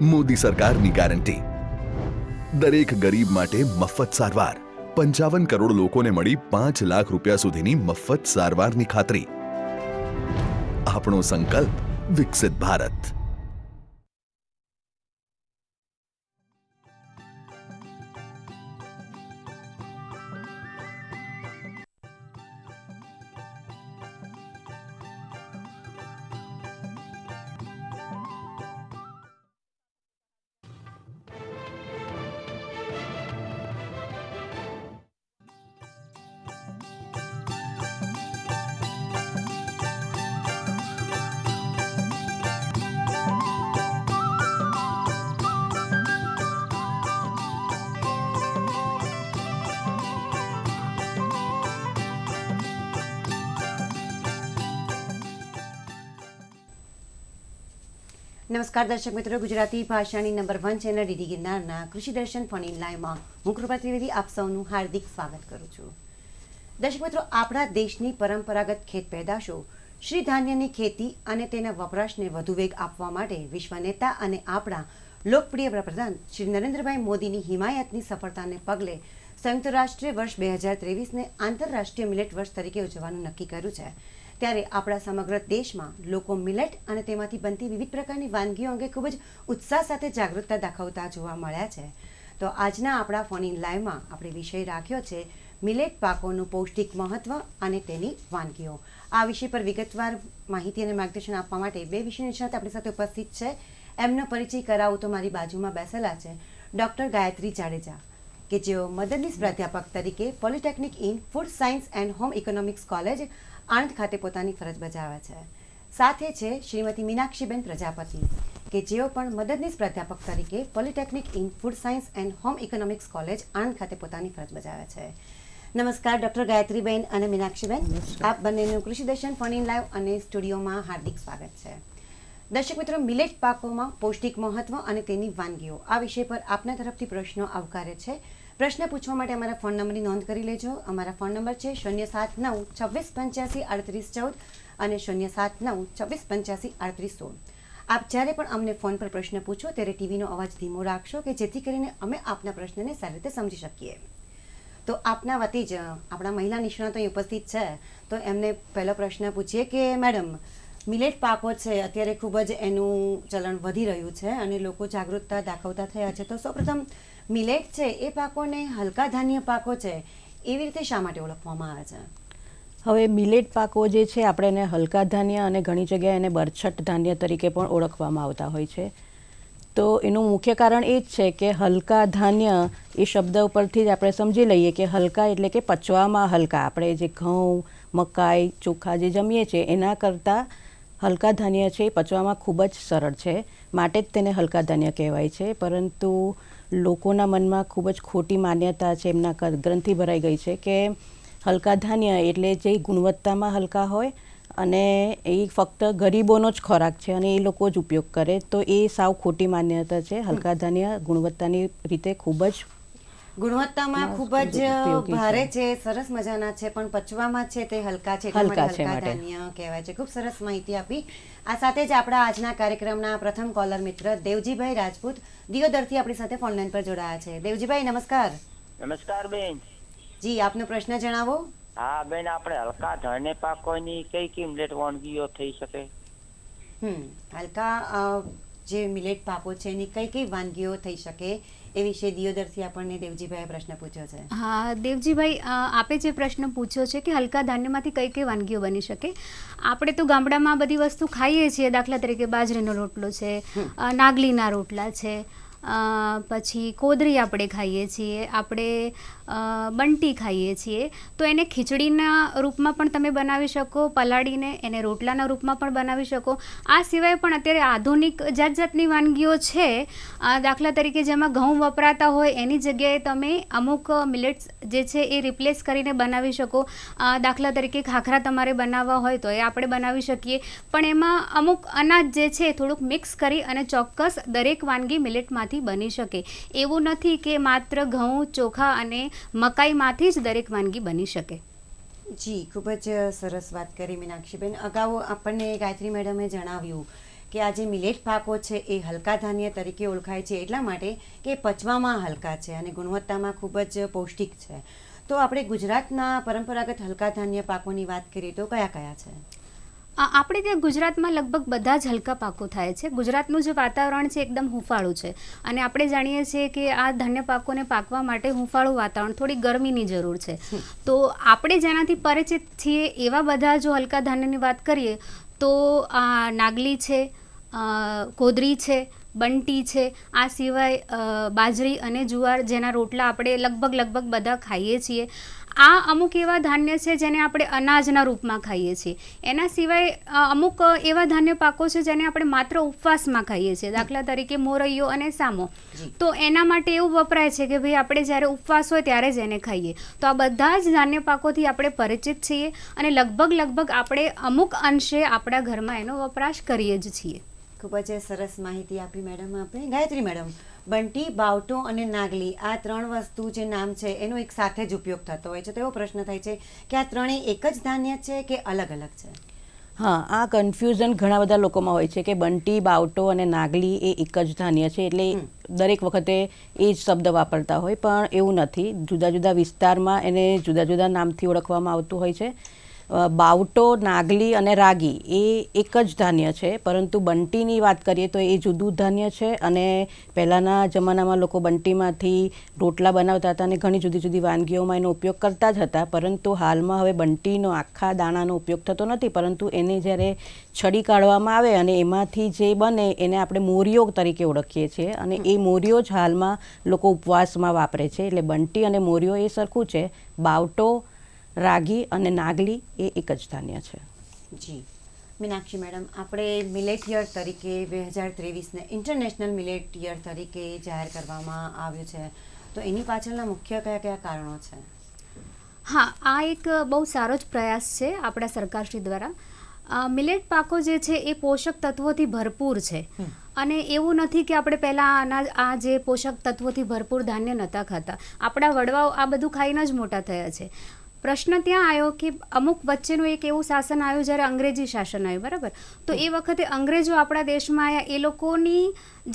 મોદી સરકારની ગેરંટી દરેક ગરીબ માટે મફત સારવાર 55 કરોડ લોકોને મળી 5 લાખ રૂપિયા સુધીની મફત સારવારની ખાતરી આપણો સંકલ્પ વિકસિત ભારત। નમસ્કાર દર્શક મિત્રો, ગુજરાતી ભાષાની નંબર 1 ચેનલ ડીડી ગિરનારના કૃષિ દર્શન ફોન ઇન લાઈવમાં હું કૃપા ત્રિવેદી આપ સૌનું હાર્દિક સ્વાગત કરું છું। દર્શક મિત્રો, આપણા દેશની પરંપરાગત ખેત પેદાશો શ્રી ધાન્યની ખેતી અને તેના વપરાશને વધુ વેગ આપવા માટે વિશ્વ નેતા અને આપણા લોકપ્રિય વડાપ્રધાન શ્રી નરેન્દ્રભાઈ મોદીની હિમાયતની સફળતાને પગલે સંયુક્ત રાષ્ટ્રે વર્ષ 2023ને આંતરરાષ્ટ્રીય મિલેટ વર્ષ તરીકે ઉજવવાનું નક્કી કર્યું છે। ત્યારે આપણા સમગ્ર દેશમાં લોકો મિલેટ અને તેમાંથી બનતી વિવિધ પ્રકારની વાનગીઓ અંગે ખૂબ જ ઉત્સાહ સાથે જાગૃતતા દાખવતા જોવા મળ્યા છે। તો આજના આપણા ફોન ઇન લાઈવમાં આપણે વિષય રાખ્યો છે મિલેટ પાકોનું પૌષ્ટિક મહત્વ અને તેની વાનગીઓ। આ વિષય પર વિગતવાર માહિતી અને માર્ગદર્શન આપવા માટે બે વિષય નિષ્ણાત આપણી સાથે ઉપસ્થિત છે। એમનો પરિચય કરાવું તો મારી બાજુમાં બેસેલા છે ડૉક્ટર ગાયત્રી જાડેજા, કે જેઓ મદદનીશ પ્રાધ્યાપક તરીકે polytechnic in food science and home economics college Anand ખાતે પોતાની ફરજ બજાવે છે। સાથે છે શ્રીમતી મીનાક્ષીબેન પ્રજાપતિ, કે જેઓ પણ મદદનીશ પ્રાધ્યાપક તરીકે polytechnic in food science and home economics college Anand ખાતે પોતાની ફરજ બજાવે છે। નમસ્કાર ડૉક્ટર ગાયત્રીબેન અને મીનાક્ષીબેન, આપ બંનેનું કૃષિ દર્શન ફોન ઇન લાઈવ અને સ્ટુડિયોમાં હાર્દિક સ્વાગત છે। દર્શક મિત્રો, મિલેટ પાકોમાં પૌષ્ટિક મહત્વ અને તેની વાનગીઓ આ વિષય પર આપના તરફથી પ્રશ્નો આવકાર્ય છે। પ્રશ્ન પૂછવા માટે અમારા ફોન નંબરની નોંધ કરી લેજો। અમારા ફોન નંબર છે 079 2685 3814 અને 079 2685 3816। આપ જ્યારે પણ અમને ફોન પર પ્રશ્ન પૂછો ત્યારે ટીવીનો અવાજ ધીમો રાખશો, કે જેથી કરીને અમે આપના પ્રશ્નને સારી રીતે સમજી શકીએ। તો આપના વતી જ આપણા મહિલા નિષ્ણાતો અહીં ઉપસ્થિત છે, તો એમને પહેલો પ્રશ્ન પૂછીએ કે મેડમ, મિલેટ પાકો છે અત્યારે ખૂબ જ એનું ચલણ વધી રહ્યું છે અને લોકો જાગૃતતા દાખવતા થયા છે, તો સૌપ્રથમ મિલેટ છે એ પાકોને હલકા ધાન્ય પાકો છે એવી રીતે શા માટે ઓળખવામાં આવે છે? હવે મિલેટ પાકો જે છે આપણે એને હલકા ધાન્ય અને ઘણી જગ્યાએ એને બરછટ ધાન્ય તરીકે પણ ઓળખવામાં આવતા હોય છે। તો એનું મુખ્ય કારણ એ જ છે કે હલકા ધાન્ય એ શબ્દ ઉપરથી જ આપણે સમજી લઈએ કે હલકા એટલે કે પચવામાં હલકા। આપણે જે ઘઉં, મકાઈ, ચોખા જે જમીએ છીએ એના કરતાં હલકા ધાન્ય છે એ પચવામાં ખૂબ જ સરળ છે, માટે જ તેને હલકા ધાન્ય કહેવાય છે। પરંતુ લોકોના મનમાં ખૂબ જ ખોટી માન્યતા છે, એમના ગ્રંથિ ભરાઈ ગઈ છે કે હલકા ધાન્ય એટલે જે ગુણવત્તામાં હલકા હોય અને એ ફક્ત ગરીબોનો જ ખોરાક છે અને એ લોકો જ ઉપયોગ કરે, તો એ સાવ ખોટી માન્યતા છે। હલકા ધાન્ય ગુણવત્તાની રીતે ખૂબ જ ગુણવત્તામાં ખૂબ જ ભારે છે, સરસ મજાના છે, પણ પચવામાં છે તે હલકા છે, હલકા ધાન્ય કહેવાય છે। ખૂબ સરસ માહિતી આપી। આ સાથે જ આપણા આજના કાર્યક્રમના પ્રથમ કોલર મિત્ર દેવજીભાઈ રાજપૂત દિયોદરથી આપણી સાથે ફોનલાઈન પર જોડાયા છે। દેવજીભાઈ નમસ્કાર। નમસ્કાર બેન। જી, આપનો પ્રશ્ન જણાવો। હા બેન, આપણે હલકા ધાન્ય પાકોની કઈ મિલેટ વાનગીઓ થઈ શકે? હલકા જે મિલેટ પાકો છે એની કઈ કઈ વાનગીઓ થઈ શકે એ વિશે દિયોદરથી આપણને દેવજીભાઈએ પ્રશ્ન પૂછ્યો છે। હા દેવજીભાઈ, આપે જે પ્રશ્ન પૂછ્યો છે કે હલકા ધાન્યમાંથી કઈ કઈ વાનગીઓ બની શકે, આપણે તો ગામડામાં બધી વસ્તુ ખાઈએ છીએ, દાખલા તરીકે બાજરીનો રોટલો છે, નાગલીના રોટલા છે, પછી કોદરી આપણે ખાઈએ છીએ, આપણે બંટી ખાઈએ છીએ, તો એને ખીચડીના રૂપમાં પણ તમે બનાવી શકો, પલાળીને એને રોટલાના રૂપમાં પણ બનાવી શકો। આ સિવાય પણ અત્યારે આધુનિક જાત જાતની વાનગીઓ છે, દાખલા તરીકે જેમાં ઘઉં વપરાતા હોય એની જગ્યાએ તમે અમુક મિલેટ્સ જે છે એ રિપ્લેસ કરીને બનાવી શકો। દાખલા તરીકે ખાખરા તમારે બનાવવા હોય તો એ આપણે બનાવી શકીએ, પણ એમાં અમુક અનાજ જે છે થોડુંક મિક્સ કરી અને ચોક્કસ દરેક વાનગી મિલેટમાંથી બની શકે। એવું નથી કે માત્ર ઘઉં, ચોખા અને મકાઈમાંથી જ દરેક વાનગી બની શકે। જી, ખૂબ જ સરસ વાત કરી મીનાક્ષીબેન। અગાઉ આપણને ગાયત્રી મેડમે જણાવ્યું કે આ જે મિલેટ પાકો છે એ હલકા ધાન્ય તરીકે ઓળખાય છે એટલા માટે કે પચવામાં હલકા છે અને ગુણવત્તામાં ખૂબ જ પૌષ્ટિક છે. તો આપણે ગુજરાતના પરંપરાગત હલકા ધાન્ય પાકોની વાત કરીએ તો કયા કયા છે? આપણે ત્યાં ગુજરાતમાં લગભગ બધા જ હલકા પાકો થાય છે. ગુજરાતનું જે વાતાવરણ છે એકદમ હુંફાળું છે અને આપણે જાણીએ છીએ કે આ ધાન્ય પાકોને પાકવા માટે હુંફાળું વાતાવરણ, થોડી ગરમીની જરૂર છે. તો આપણે જેનાથી પરિચિત છીએ એવા બધા જો હલકા ધાન્યની વાત કરીએ તો આ નાગલી છે, કોદરી છે, બંટી છે, આ સિવાય બાજરી અને જુવાર જેના રોટલા આપણે લગભગ બધા ખાઈએ છીએ. આ અમુક એવા ધાન્ય છે જેને આપણે અનાજના રૂપમાં ખાઈએ છીએ. એના સિવાય અમુક એવા ધાન્ય પાકો છે જેને આપણે માત્ર ઉપવાસમાં ખાઈએ છીએ, દાખલા તરીકે મોરૈયો અને સામો. તો એના માટે એવું વપરાય છે કે ભાઈ આપણે જ્યારે ઉપવાસ હોય ત્યારે જ એને ખાઈએ. તો આ બધા જ ધાન્ય પાકોથી આપણે પરિચિત છીએ અને લગભગ આપણે અમુક અંશે આપણા ઘરમાં એનો વપરાશ કરીએ જ છીએ. ખૂબ જ સરસ માહિતી આપી મેડમ આપણે. ગાયત્રી મેડમ, બંટી, બાવટો અને નાગલી આ 3 વસ્તુ જે નામ છે એનો એક સાથે જ ઉપયોગ થતો હોય છે, તો એવો પ્રશ્ન થાય છે કે આ ત્રણેય એક જ ધાન્ય છે કે અલગ અલગ છે? હા, આ કન્ફ્યુઝન ઘણા બધા લોકોમાં હોય છે કે બંટી, બાવટો અને નાગલી એ એક જ ધાન્ય છે, એટલે દરેક વખતે એ જ શબ્દ વાપરતા હોય, પણ એવું નથી. જુદા જુદા વિસ્તારમાં એને જુદા જુદા નામથી ઓળખવામાં આવતું હોય છે. બાવટો, નાગલી અને રાગી એ એક જ ધાન્ય છે, પરંતુ બંટીની વાત કરીએ તો એ જુદું ધાન્ય છે અને પહેલાંના જમાનામાં લોકો બંટીમાંથી રોટલા બનાવતા હતા અને ઘણી જુદી જુદી વાનગીઓમાં એનો ઉપયોગ કરતા જ હતા. પરંતુ હાલમાં હવે બંટીનો આખા દાણાનો ઉપયોગ થતો નથી, પરંતુ એને જ્યારે છડી કાઢવામાં આવે અને એમાંથી જે બને એને આપણે મોરિયો તરીકે ઓળખીએ છીએ અને એ મોરિયો જ હાલમાં લોકો ઉપવાસમાં વાપરે છે. એટલે બંટી અને મોરિયો એ સરખું છે. બાવટો, રાગી અને નાગલી એ એક જ ધાન્ય છે. જી મીનાક્ષી મેડમ, આપણે મિલેટ યર તરીકે 2023ને ઇન્ટરનેશનલ મિલેટ યર તરીકે જાહેર કરવામાં આવ્યું છે, તો એની પાછળના મુખ્ય કયા કારણો છે? હા, આ એક બહુ સારો જ પ્રયાસ છે આપણા સરકારશ્રી દ્વારા. મિલેટ પાકો જે છે એ પોષક તત્વોથી ભરપૂર છે અને એવું નથી કે આપણે પહેલાં આ જે પોષક તત્વોથી ભરપૂર ધાન્ય નહોતા ખાતા. આપણા વડવાઓ આ બધું ખાઈને જ મોટા થયા છે. પ્રશ્ન ત્યાં આવ્યો કે અમુક વચ્ચેનું એક એવું શાસન આવ્યું જ્યારે અંગ્રેજી શાસન આવ્યું, બરાબર? તો એ વખતે અંગ્રેજો આપણા દેશમાં આવ્યા, એ લોકોની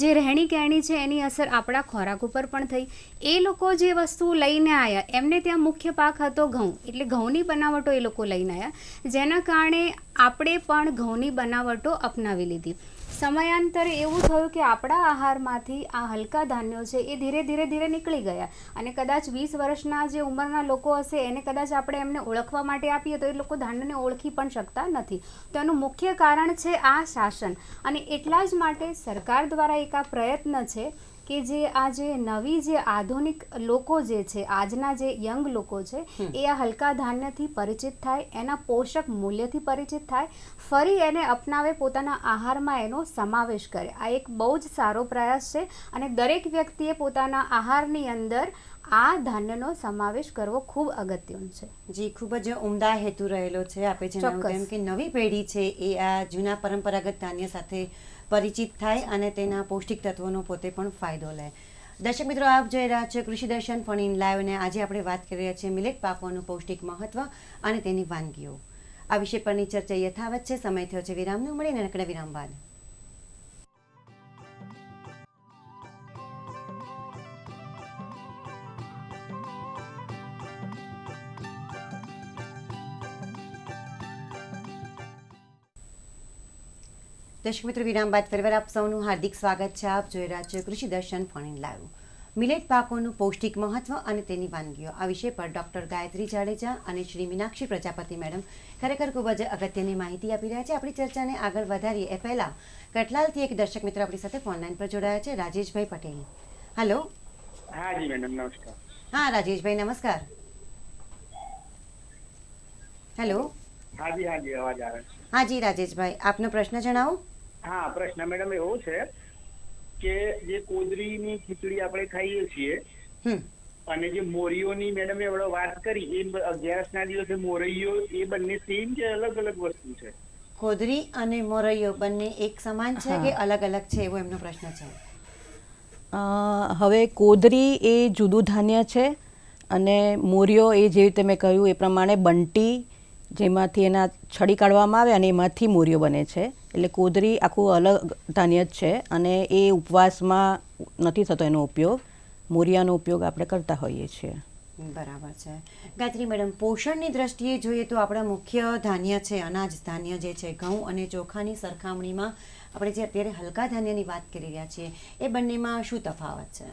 જે રહેણી કહેણી છે એની અસર આપણા ખોરાક ઉપર પણ થઈ. એ લોકો જે વસ્તુ લઈને આવ્યા એમને ત્યાં મુખ્ય પાક હતો ઘઉં, એટલે ઘઉંની બનાવટો એ લોકો લઈને આવ્યા, જેના કારણે આપણે પણ ઘઉંની બનાવટો અપનાવી લીધી. સમયાંતરે એવું થયું કે આપણા આહારમાંથી આ હલકા ધાન્યો છે એ ધીરે નીકળી ગયા અને કદાચ 20 વર્ષના જે ઉંમરના લોકો હશે એને કદાચ આપણે એમને ઓળખવા માટે આપીએ તો એ લોકો ધાન્યને ઓળખી પણ શકતા નથી. તો એનું મુખ્ય કારણ છે આ શાસન અને એટલા જ માટે સરકાર દ્વારા એક આ પ્રયત્ન છે કે જે આ જે નવી જે આધુનિક લોકો જે છે, આજના જે યંગ લોકો છે એ આ હલકા ધાન્યથી પરિચિત થાય, એના પોષક મૂલ્યથી પરિચિત થાય, ફરી એને અપનાવે, પોતાના આહારમાં એનો સમાવેશ કરે. આ એક બહુ જ સારો પ્રયાસ છે અને દરેક વ્યક્તિએ પોતાના આહારની અંદર આ ધાન્યનો સમાવેશ કરવો ખૂબ અગત્યનું છે. જી, ખૂબ જ ઉમદા હેતુ રહેલો છે. આપણે જણાવ્યું તેમ કે નવી પેઢી છે એ આ જૂના પરંપરાગત ધાન્ય સાથે પરિચિત થાય અને તેના પૌષ્ટિક તત્વોનો પોતે પણ ફાયદો લે. દર્શક મિત્રો, આપ જોઈ રહ્યા છો કૃષિ દર્શન ફોન ઇન લાઈવ અને આજે આપણે વાત કરી રહ્યા છીએ મિલેટ પાકોનું પૌષ્ટિક મહત્વ અને તેની વાનગીઓ. આ વિષય પરની ચર્ચા યથાવત છે. સમય થયો છે વિરામનો. મળીને નાનકડા વિરામ બાદ. દર્શક મિત્રો, વિરામ બાદ ફરીવાર આપ સૌનું હાર્દિક સ્વાગત છે. આપ જોઈ રહ્યા છો કૃષિ દર્શન ફોન ઇન લાઈવ. મિલેટ પાકોનું પૌષ્ટિક મહત્વ અને તેની વાનગીઓ આ વિષય પર ડૉક્ટર ગાયત્રી જાડેજા અને શ્રી મીનાક્ષી પ્રજાપતિ મેડમ ખરેખર ખૂબ જ અગત્યની માહિતી આપી રહ્યા છે. આપણી ચર્ચાને આગળ વધારીએ એ પહેલાં કટલાલથી એક દર્શક મિત્ર આપણી સાથે ફોનલાઈન પર જોડાયા છે, રાજેશભાઈ પટેલ. હેલો. હા જી મેડમ, નમસ્કાર. હા રાજેશભાઈ, નમસ્કાર. હેલો. હાજી અવાજ આવે છે. હા જી રાજેશભાઈ, આપનો પ્રશ્ન જણાવો. હા, પ્રશ્ન મેડમ એવો છે કે જે કોદરીની ખીચડી આપણે ખાઈએ છીએ અને જે મોરીઓની મેડમે વાત કરી એ 11ના દિવસે મોરૈયો, એ બંને સેમ કે અલગ અલગ વસ્તુ છે? કોદરી અને મોરૈયો બંને એક સમાન છે કે અલગ અલગ છે, એવો એમનો પ્રશ્ન છે. હવે કોદરી એ જુદું ધાન્ય છે અને મોરિયો એ જેવી રીતે મેં કહ્યું એ પ્રમાણે બંટી જેમાંથી એના છડી કાઢવામાં આવે અને એમાંથી મોરિયો બને છે. એટલે કોદરી આખું અલગ ધાન્ય જ છે અને એ ઉપવાસમાં નથી થતો એનો ઉપયોગ. મોરિયાનો ઉપયોગ આપણે કરતા હોઈએ છીએ. બરાબર છે. ગાયત્રી મેડમ, પોષણની દ્રષ્ટિએ જોઈએ તો આપણા મુખ્ય ધાન્ય છે, અનાજ ધાન્ય જે છે, ઘઉં અને ચોખાની સરખામણીમાં આપણે જે અત્યારે હલકા ધાન્યની વાત કરી રહ્યા છીએ એ બંનેમાં શું તફાવત છે?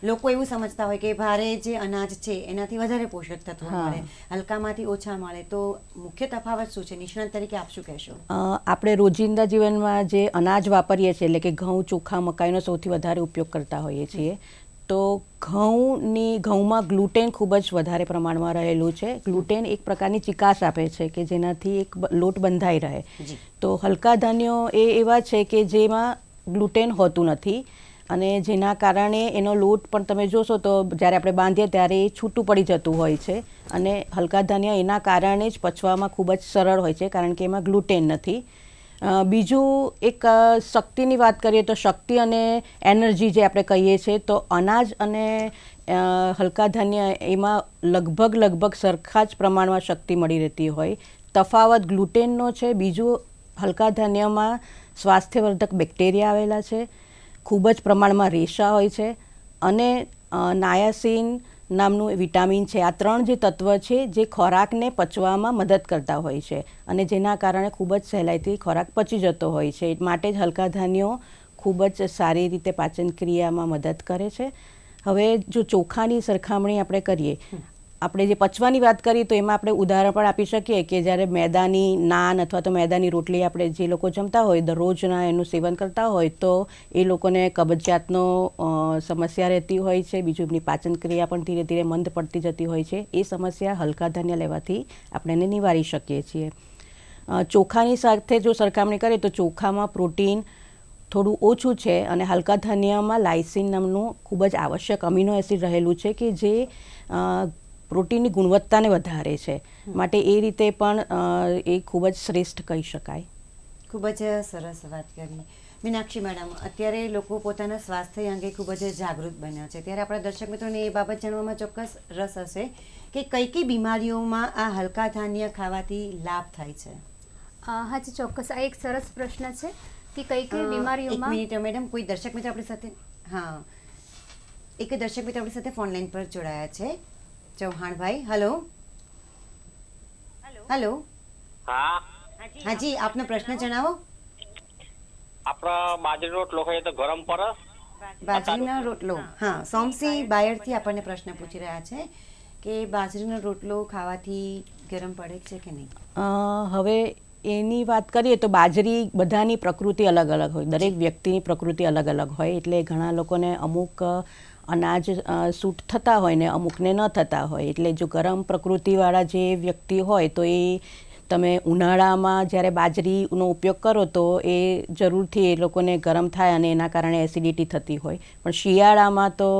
લોકો એવું સમજતા હોય કે ભારે જે અનાજ છે એનાથી વધારે પોષક તત્વો મળે, હલકામાંથી ઓછા મળે, તો મુખ્ય તફાવત શું છે? નિષ્ણાત તરીકે આપ શું કહેશો? આપણે રોજિંદા જીવનમાં જે અનાજ વાપરીએ છીએ એટલે કે ઘઉં, ચોખા, મકાઈનો સૌથી વધારે ઉપયોગ કરતા હોઈએ છીએ. તો ઘઉંમાં ગ્લુટેન ખૂબ જ વધારે પ્રમાણમાં રહેલું છે. ગ્લુટેન એક પ્રકારની ચિકાસ આપે છે કે જેનાથી એક લોટ બંધાઈ રહે. તો હલકા ધાન્યો એ એવા છે કે જેમાં ગ્લુટેન હોતું નથી અને જેના કારણે એનો લોટ પણ તમે જોશો તો જ્યારે આપણે બાંધીએ ત્યારે એ છૂટું પડી જતું હોય છે અને હલકા ધાન્ય એના કારણે જ પચવામાં ખૂબ જ સરળ હોય છે કારણ કે એમાં ગ્લુટેન નથી. બીજું એક શક્તિની વાત કરીએ તો શક્તિ અને એનર્જી જે આપણે કહીએ છીએ તો અનાજ અને હલકા ધાન્ય એમાં લગભગ સરખા જ પ્રમાણમાં શક્તિ મળી રહેતી હોય. તફાવત ગ્લુટેનનો છે. બીજું હલકા ધાન્યમાં સ્વાસ્થ્યવર્ધક બેક્ટેરિયા આવેલા છે, ખૂબ જ પ્રમાણમાં રેશા હોય છે અને નાયાસિન નામનું વિટામિન છે. આ 3 જે તત્વ છે જે ખોરાકને પચવામાં મદદ કરતા હોય છે અને જેના કારણે ખૂબ જ સહેલાઈથી ખોરાક પચી જતો હોય છે. માટે જ હલકા ધાન્યો ખૂબ જ સારી રીતે પાચન ક્રિયામાં મદદ કરે છે. હવે જો ચોખાની સરખામણી આપણે કરીએ, આપણે જે પચવાની વાત કરીએ તો એમાં આપણે ઉદાહરણ પણ આપી શકીએ કે જ્યારે મેદાની નાન અથવા તો મેદાની રોટલી આપણે જે લોકો જમતા હોય, દરરોજના એનું સેવન કરતા હોય તો એ લોકોને કબજિયાતનો સમસ્યા રહેતી હોય છે. બીજું એમની પાચન ક્રિયા પણ ધીરે ધીરે મંદ પડતી જતી હોય છે. એ સમસ્યા હલકા ધાન્ય લેવાથી આપણે એને નિવારી શકીએ છીએ. ચોખાની સાથે જો સરખામણી કરીએ તો ચોખામાં પ્રોટીન થોડું ઓછું છે અને હલકા ધાન્યમાં લાઇસિન નામનું ખૂબ જ આવશ્યક અમીનો એસિડ રહેલું છે કે જે પ્રોટીનની ગુણવત્તાને વધારે છે. માટે એ રીતે પણ એ ખૂબ જ શ્રેષ્ઠ કહી શકાય. ખૂબ જ સરસ વાત કરી. મીનાક્ષી મેડમ, અત્યારે લોકો પોતાના સ્વાસ્થ્ય અંગે ખૂબ જ જાગૃત બન્યા છે, ત્યારે આપણા દર્શક મિત્રોને એ બાબત જાણવામાં ચોક્કસ રસ હશે કે કઈ બીમારીઓમાં આ હલકા ધાન્ય ખાવાથી લાભ થાય છે? હાજી, ચોક્કસ. આ એક સરસ પ્રશ્ન છે કે કઈ બીમારીઓમાં. 1 મિનિટ મેડમ, કોઈ દર્શક મિત્ર આપણી સાથે એક દર્શક મિત્ર આપણી સાથે ફોન લાઈન પર જોડાયા છે. ચૌહાણભાઈ, હેલો. હેલો. હાજી, આપનો પ્રશ્ન જણાવો. આપણા બાજરીનો રોટલો ખાઈએ તો ગરમ પડે? બાજરીનો રોટલો, સોમસિંહ બાયડથી આપણને પ્રશ્ન પૂછી રહ્યા છે કે બાજરીનો રોટલો ખાવાથી ગરમ પડે છે કે નહીં? હવે એની વાત કરીએ તો બાજરી બધાની પ્રકૃતિ અલગ અલગ હોય, દરેક વ્યક્તિની પ્રકૃતિ અલગ અલગ હોય એટલે ઘણા લોકોને અમુક અનાજ સૂટ થતા હોય ને અમુકને ન થતા હોય. એટલે જો ગરમ પ્રકૃતિવાળા જે વ્યક્તિ હોય તો એ તમે ઉનાળામાં જ્યારે બાજરીનો ઉપયોગ કરો તો એ જરૂરથી એ લોકોને ગરમ થાય અને એના કારણે એસિડિટી થતી હોય. પણ શિયાળામાં તો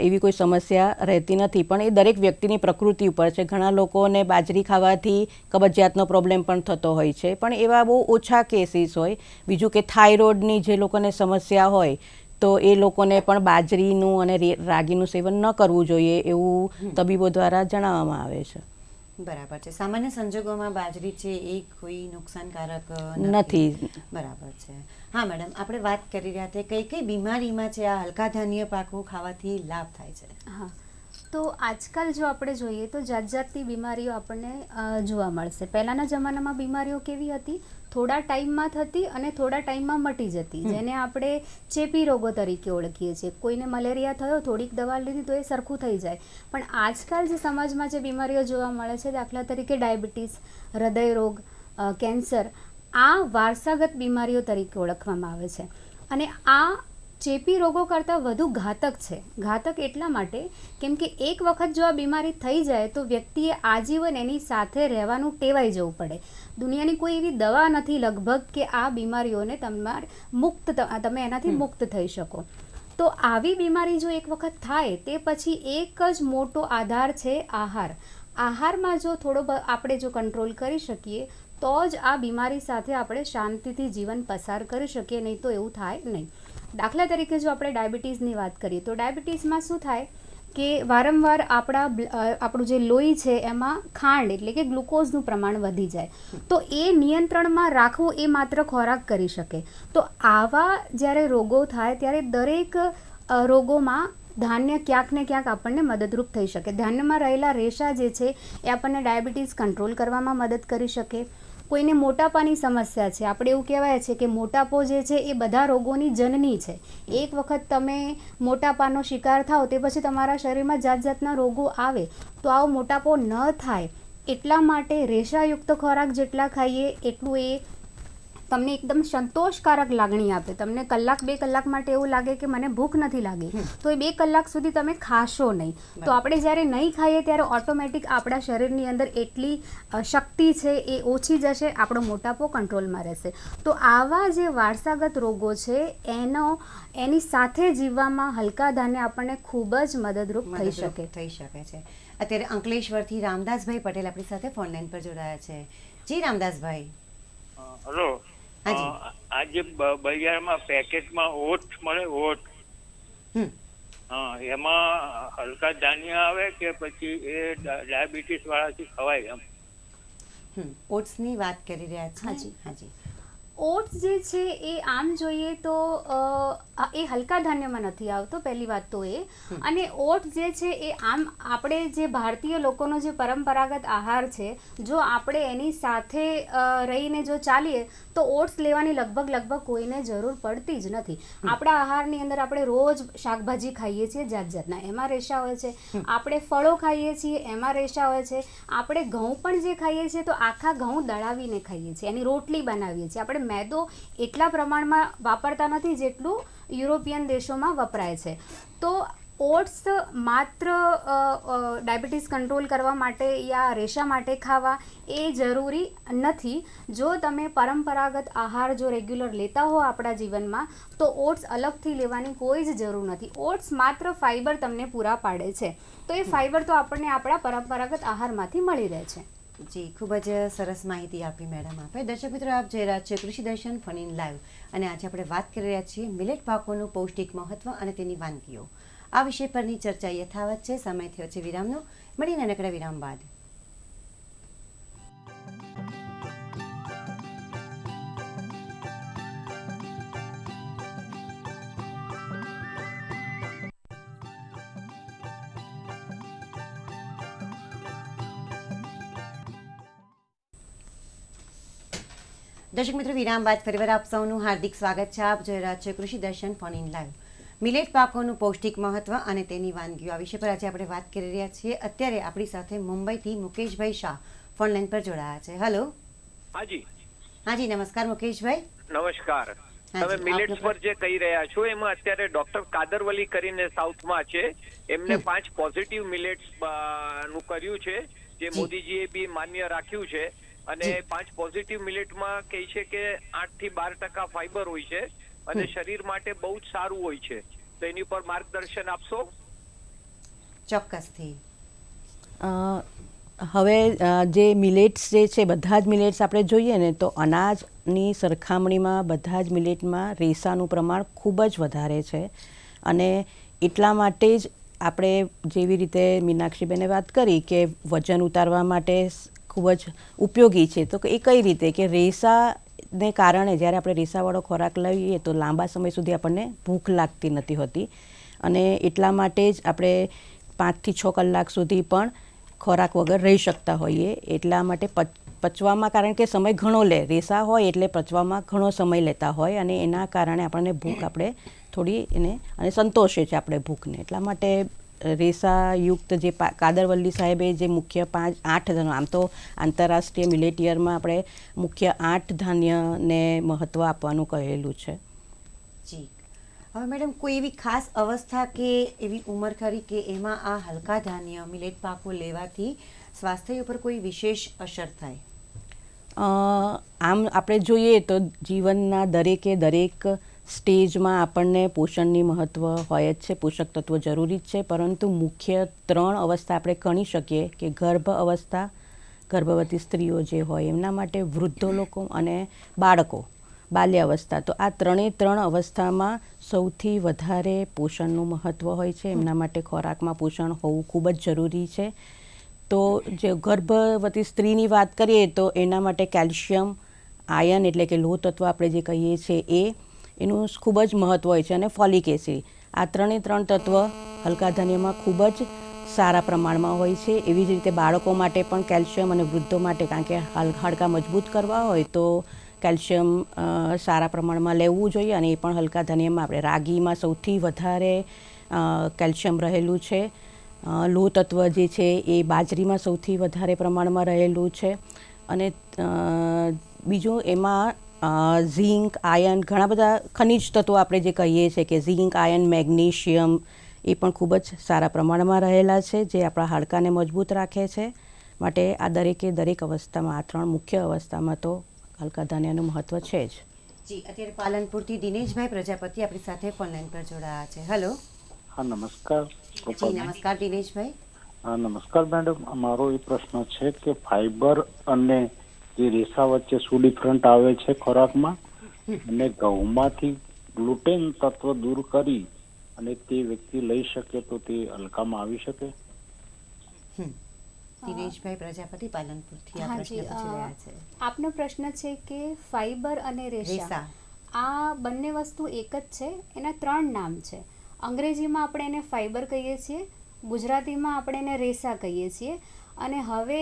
એવી કોઈ સમસ્યા રહેતી નથી. પણ એ દરેક વ્યક્તિની પ્રકૃતિ ઉપર છે. ઘણા લોકોને બાજરી ખાવાથી કબજિયાતનો પ્રોબ્લેમ પણ થતો હોય છે, પણ એવા બહુ ઓછા કેસીસ હોય. બીજું કે થાઇરોઇડની જે લોકોને સમસ્યા હોય તો એ લોકોને પણ બાજરીનું અને રાગીનું સેવન ન કરવું જોઈએ એવું તબીબો દ્વારા જણાવવામાં આવે છે. બરાબર છે. સામાન્ય સંજોગોમાં બાજરી છે એ કોઈ નુકસાનકારક નથી. બરાબર છે. હા મેડમ, આપણે વાત કરી રહ્યા હતા કઈ બીમારીમાં છે આ હલકા ધાન્ય પાકો ખાવાથી લાભ થાય છે? હા, તો આજકાલ જો આપણે જોઈએ તો જાતની બીમારીઓ આપણને જોવા મળશે. પહેલાંના જમાનામાં બીમારીઓ કેવી હતી? થોડા ટાઈમમાં થતી અને થોડા ટાઈમમાં મટી જતી, જેને આપણે ચેપી રોગો તરીકે ઓળખીએ છીએ. કોઈને મલેરિયા થયો, થોડીક દવા લીધી તો એ સરખું થઈ જાય. પણ આજકાલ જે સમાજમાં જે બીમારીઓ જોવા મળે છે, દાખલા તરીકે ડાયાબિટીસ, હૃદયરોગ, કેન્સર, આ વારસાગત બીમારીઓ તરીકે ઓળખવામાં આવે છે અને આ ચેપી રોગો કરતાં વધુ ઘાતક છે. ઘાતક એટલા માટે કેમ કે એક વખત જો આ બીમારી થઈ જાય તો વ્યક્તિએ આજીવન એની સાથે રહેવાનું ટેવાઈ જવું પડે. દુનિયાની કોઈ એવી દવા નથી લગભગ કે આ બીમારીઓને તમે એનાથી મુક્ત થઈ શકો. તો આવી બીમારી જો એક વખત થાય તે પછી એક જ મોટો આધાર છે આહાર. આહારમાં જો થોડો આપણે જો કંટ્રોલ કરી શકીએ તો જ આ બીમારી સાથે આપણે શાંતિથી જીવન પસાર કરી શકીએ, નહીં તો એવું થાય નહીં. દાખલા તરીકે જો આપણે ડાયાબિટીસની વાત કરીએ તો ડાયાબિટીસમાં શું થાય કે વારંવાર આપણું જે લોહી છે એમાં ખાંડ એટલે કે ગ્લુકોઝનું પ્રમાણ વધી જાય, તો એ નિયંત્રણમાં રાખવું એ માત્ર ખોરાક કરી શકે. તો આવા જ્યારે રોગો થાય ત્યારે દરેક રોગોમાં ધાન્ય ક્યાંક ને ક્યાંક આપણને મદદરૂપ થઈ શકે. ધાન્યમાં રહેલા રેશા જે છે એ આપણને ડાયાબિટીસ કંટ્રોલ કરવામાં મદદ કરી શકે. કોઈને મોટાપાની સમસ્યા છે, આપણે એવું કહેવાય છે કે મોટાપો જે છે એ બધા રોગોની જનની છે. એક વખત તમે મોટાપાનો શિકાર થાઓ તે પછી તમારા શરીરમાં જાત જાતના રોગો આવે. તો આવો મોટાપો ન થાય એટલા માટે રેશાયુક્ત ખોરાક જેટલા ખાઈએ એટલું એ તમને એકદમ સંતોષકારક લાગણી આપે. તમને કલાક 2 કલાક માટે એવું લાગે કે મને ભૂખ નથી લાગી, તો એ 2 કલાક સુધી તમે ખાશો નહીં. તો આપણે જ્યારે નહીં ખાઈએ ત્યારે ઓટોમેટિક આપણા શરીરની અંદર એટલી શક્તિ છે એ ઓછી જશે, આપણો મોટાપો કંટ્રોલમાં રહેશે. તો આવા જે વારસાગત રોગો છે એની સાથે જીવવામાં હલકા ધાન્ય આપણને ખૂબ જ મદદરૂપ થઈ શકે છે. અત્યારે અંકલેશ્વરથી રામદાસભાઈ પટેલ આપણી સાથે ફોન લાઈન પર જોડાયા છે. જી રામદાસભાઈ. હલો. આજે બજારમાં પેકેટમાં ઓટ્સ મળે, ઓટ્સ, એમાં હલકા ધાન્ય આવે કે પછી એ ડાયાબિટીસ વાળાથી ખવાય એમ? ઓટ્સની વાત કરી રહ્યા છે. હાજી. હાજી. ઓટ્સ જે છે એ આમ જોઈએ તો એ હલકા ધાન્યમાં નથી આવતો, પહેલી વાત તો એ. અને ઓટ્સ જે છે એ આમ આપણે જે ભારતીય લોકોનો જે પરંપરાગત આહાર છે, જો આપણે એની સાથે રહીને જો ચાલીએ તો ઓટ્સ લેવાની લગભગ કોઈને જરૂર પડતી જ નથી. આપણા આહારની અંદર આપણે રોજ શાકભાજી ખાઈએ છીએ જાત જાતના, એમાં રેશા હોય છે. આપણે ફળો ખાઈએ છીએ, એમાં રેશા હોય છે. આપણે ઘઉં પણ જે ખાઈએ છીએ તો આખા ઘઉં દળાવીને ખાઈએ છીએ, એની રોટલી બનાવીએ છીએ. આપણે મેદો એટલા પ્રમાણમાં વાપરતા નથી જેટલું યુરોપિયન દેશોમાં વપરાય છે. તો ઓટ્સ માત્ર ડાયાબિટીસ કંટ્રોલ કરવા માટે યા રેશા માટે ખાવા એ જરૂરી નથી. જો તમે પરંપરાગત આહાર જો રેગ્યુલર લેતા હો આપણા જીવનમાં, તો ઓટ્સ અલગથી લેવાની કોઈ જ જરૂર નથી. ઓટ્સ માત્ર ફાઈબર તમને પૂરા પાડે છે, તો એ ફાઈબર તો આપણને આપણા પરંપરાગત આહારમાંથી મળી રહે છે. જી, ખૂબ જ સરસ માહિતી આપી મેડમ આપે. દર્શક મિત્રો, આપ જોઈ રહ્યા છો કૃષિ દર્શન ફન ઇન લાઈવ, અને આજે આપણે વાત કરી રહ્યા છીએ મિલેટ પાકોનું પૌષ્ટિક મહત્વ અને તેની વાનગીઓ. આ વિષય પરની ચર્ચા યથાવત છે. સમય થયો છે વિરામનો. મળીને નાનકડા વિરામ બાદ. દર્શક મિત્રો, વિરામ બાદ ફરીવાર આપ સૌનું હાર્દિક સ્વાગત છે. આપ જોઈ રહ્યા છો કૃષિ દર્શન ફોન ઇન લાઈવ. મિલેટ પાકોનું પૌષ્ટિક મહત્વ અને તેની વાનગીઓ, આ વિષય પર આજે આપણે વાત કરી રહ્યા છીએ. અત્યારે આપણી સાથે મુંબઈથી મુકેશભાઈ શાહ ફોન લાઈન પર જોડાયા છે. હેલો. હાજી. હાજી, નમસ્કાર મુકેશભાઈ. નમસ્કાર. તમે મિલેટ્સ પર જે કહી રહ્યા છો એમાં અત્યારે ડોક્ટર કાદરવલી કરીને સાઉથમાં છે, એમને 5 પોઝિટિવ મિલેટ્સ નું કર્યું છે, જે મોદીજીએ બી માન્ય રાખ્યું છે. અને 5 પોઝિટિવ મિલેટમાં કહે છે કે 8 થી 12% ફાઈબર હોય છે અને શરીર માટે બહુ જ સારું હોય છે. તો એની પર માર્ગદર્શન આપશો? ચોક્કસથી. હવે જે મિલેટ્સ જે છે, બધા જ મિલેટ્સ આપણે જોઈએ ને તો અનાજની સરખામણીમાં બધા જ મિલેટમાં રેસાનું પ્રમાણ ખૂબ જ વધારે છે. અને એટલા માટે જ આપણે જેવી રીતે મીનાક્ષીબેને વાત કરી કે વજન ઉતારવા માટે ખૂબ જ ઉપયોગી છે, તો એ કઈ રીતે કે રેસાને કારણે જ્યારે આપણે રેસાવાળો ખોરાક લઈએ તો લાંબા સમય સુધી આપણને ભૂખ લાગતી નથી હોતી. અને એટલા માટે જ આપણે 5 થી 6 કલાક સુધી પણ ખોરાક વગર રહી શકતા હોઈએ. એટલા માટે પચવામાં, કારણ કે સમય ઘણો લે, રેસા હોય એટલે પચવામાં ઘણો સમય લેતા હોય, અને એના કારણે આપણને ભૂખ આપણે થોડી અને સંતોષે છે આપણે ભૂખને. એટલા માટે રેસાયુક્ત જે કાદરવલ્લી સાહેબે જે મુખ્ય 8, આમ તો આંતરરાષ્ટ્રીય મિલેટ યરમાં આપણે મુખ્ય 8 ધાન્યને મહત્ત્વ આપવાનું કહેલું છે. જી. હવે મેડમ, કોઈ એવી ખાસ અવસ્થા કે એવી ઉંમર ખરી કે એમાં આ હલકા ધાન્ય મિલેટ પાકો લેવાથી સ્વાસ્થ્ય ઉપર કોઈ વિશેષ અસર થાય? આમ આપણે જોઈએ તો જીવનના દરેક સ્ટેજમાં આપણને પોષણની મહત્ત્વ હોય જ છે, પોષક તત્વો જરૂરી જ છે. પરંતુ મુખ્ય 3 અવસ્થા આપણે ગણી શકીએ કે ગર્ભ અવસ્થા, ગર્ભવતી સ્ત્રીઓ જે હોય એમના માટે, વૃદ્ધ લોકો અને બાળકો, બાલ્યાવસ્થા. તો આ 3 અવસ્થામાં સૌથી વધારે પોષણનું મહત્ત્વ હોય છે. એમના માટે ખોરાકમાં પોષણ હોવું ખૂબ જ જરૂરી છે. તો જે ગર્ભવતી સ્ત્રીની વાત કરીએ તો એના માટે કેલ્શિયમ, આયર્ન એટલે કે લોહ તત્વ આપણે જે કહીએ છીએ એનું ખૂબ જ મહત્ત્વ હોય છે, અને ફોલિક એસિડ. આ ત્રણે ત્રણ તત્વ હલકા ધાન્યમાં ખૂબ જ સારા પ્રમાણમાં હોય છે. એવી જ રીતે બાળકો માટે પણ કેલ્શિયમ, અને વૃદ્ધો માટે, કારણ કે હાડકાં મજબૂત કરવા હોય તો કેલ્શિયમ સારા પ્રમાણમાં લેવું જોઈએ, અને એ પણ હલકા ધાન્યમાં આપણે રાગીમાં સૌથી વધારે કેલ્શિયમ રહેલું છે. લોહ તત્વ જે છે એ બાજરીમાં સૌથી વધારે પ્રમાણમાં રહેલું છે. અને બીજું એમાં ઝીંક, આયર્ન, ઘણા બધા ખનિજ તત્વો આપણે જે કહીએ છીએ કે ઝીંક, આયર્ન, મેગ્નેશિયમ એ પણ ખૂબ જ સારા પ્રમાણમાં રહેલા છે, જે આપણા હાડકાને મજબૂત રાખે છે. માટે આ દરેક અવસ્થામાં, આ ત્રણ મુખ્ય અવસ્થામાં તો હલકા ધાન્યનું મહત્ત્વ છે જ. જી, અત્યારે પાલનપુરથી દિનેશભાઈ પ્રજાપતિ આપણી સાથે ફોનલાઈન પર જોડાયા છે. હેલો. હા, નમસ્કાર. જી નમસ્કાર દિનેશભાઈ. હા, નમસ્કાર મેડમ. મારો એ પ્રશ્ન છે કે ફાઈબર અને જે રેસા વચ્ચે શું ડિફરન્ટ આવે છે ખોરાકમાં, અને ઘઉંમાંથી ગ્લુટેન તત્વ દૂર કરી અને તે વ્યક્તિ લઈ શકે તો તે હલકામાં આવી શકે? દિનેશભાઈ પ્રજાપતિ પાલનપુરથી આ હા પ્રશ્ન જી, પૂછી રહ્યા છે. આપનો પ્રશ્ન છે કે ફાઈબર અને રેશા, રેસા. આ બંને વસ્તુ એક જ છે. એના 3 નામ છે. અંગ્રેજીમાં આપણે એને ફાઈબર કહીએ છીએ, ગુજરાતીમાં આપણે એને રેસા કહીએ છીએ, અને હવે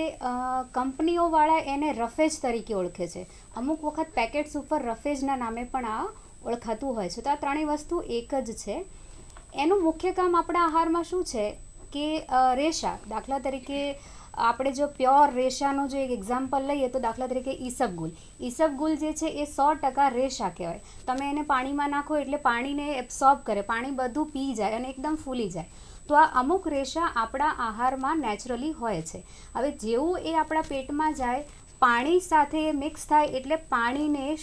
કંપનીઓવાળા એને રફેજ તરીકે ઓળખે છે. અમુક વખત પેકેટ્સ ઉપર રફેજના નામે પણ આ ઓળખાતું હોય છે. તો આ ત્રણેય વસ્તુ એક જ છે. એનું મુખ્ય કામ આપણા આહારમાં શું છે કે રેશા, દાખલા તરીકે આપણે જો પ્યોર રેશાનું જો એક એક્ઝામ્પલ લઈએ તો દાખલા તરીકે ઈસબગુલ જે છે એ 100% રેશા કહેવાય. તમે એને પાણીમાં નાખો એટલે પાણીને એબ્સોર્બ કરે, પાણી બધું પી જાય અને એકદમ ફૂલી જાય. તો આ અમુક રેશા આપણા આહારમાં નેચરલી હોય છે. હવે જેવું એ આપણા પેટમાં જાય, પાણી સાથે મિક્સ થાય એટલે પાણીને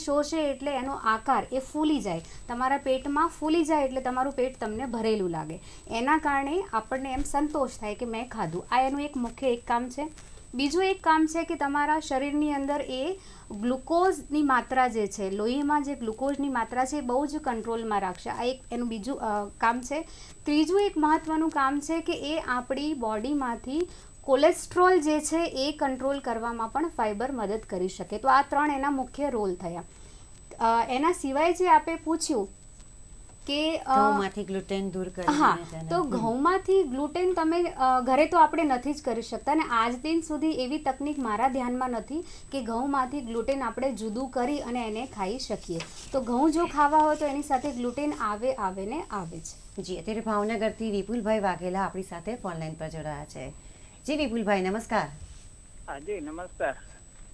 શોષે એટલે એનો આકાર એ ફૂલી જાય. તમારા પેટમાં ફૂલી જાય એટલે તમારું પેટ તમને ભરેલું લાગે. એના કારણે આપણને એમ સંતોષ થાય કે મેં ખાધું. આ એનું એક મુખ્ય એક કામ છે. બીજું એક કામ છે કે તમારા શરીરની અંદર એ ગ્લુકોઝની માત્રા જે છે, લોહીમાં જે ગ્લુકોઝની માત્રા છે એ બહુ જ કંટ્રોલમાં રાખશે. આ એક એનું બીજું કામ છે. ત્રીજું એક મહત્ત્વનું કામ છે કે એ આપણી બોડીમાંથી કોલેસ્ટ્રોલ જે છે એ કંટ્રોલ કરવામાં પણ ફાઈબર મદદ કરી શકે. તો આ 3 એના મુખ્ય રોલ થયા. એના સિવાય જે આપે પૂછ્યું કે ઘઉંમાંથી ગ્લુટેન દૂર કરીને, હા, તો ઘઉંમાંથી ગ્લુટેન તમે ઘરે તો આપણે નથી જ કરી શકતા, અને આજ દિન સુધી એવી તકનિક મારા ધ્યાનમાં નથી કે ઘઉંમાંથી ગ્લુટેન આપણે જુદું કરી અને એને ખાઈ શકીએ. તો ઘઉં જો ખાવા હોય તો એની સાથે ગ્લુટેન આવે જ. જી, અત્યારે ભાવનગરથી વિપુલભાઈ વાઘેલા આપણી સાથે ફોનલાઈન પર જોડાયા છે. જી વિપુલભાઈ, નમસ્કાર. હા જી, નમસ્કાર.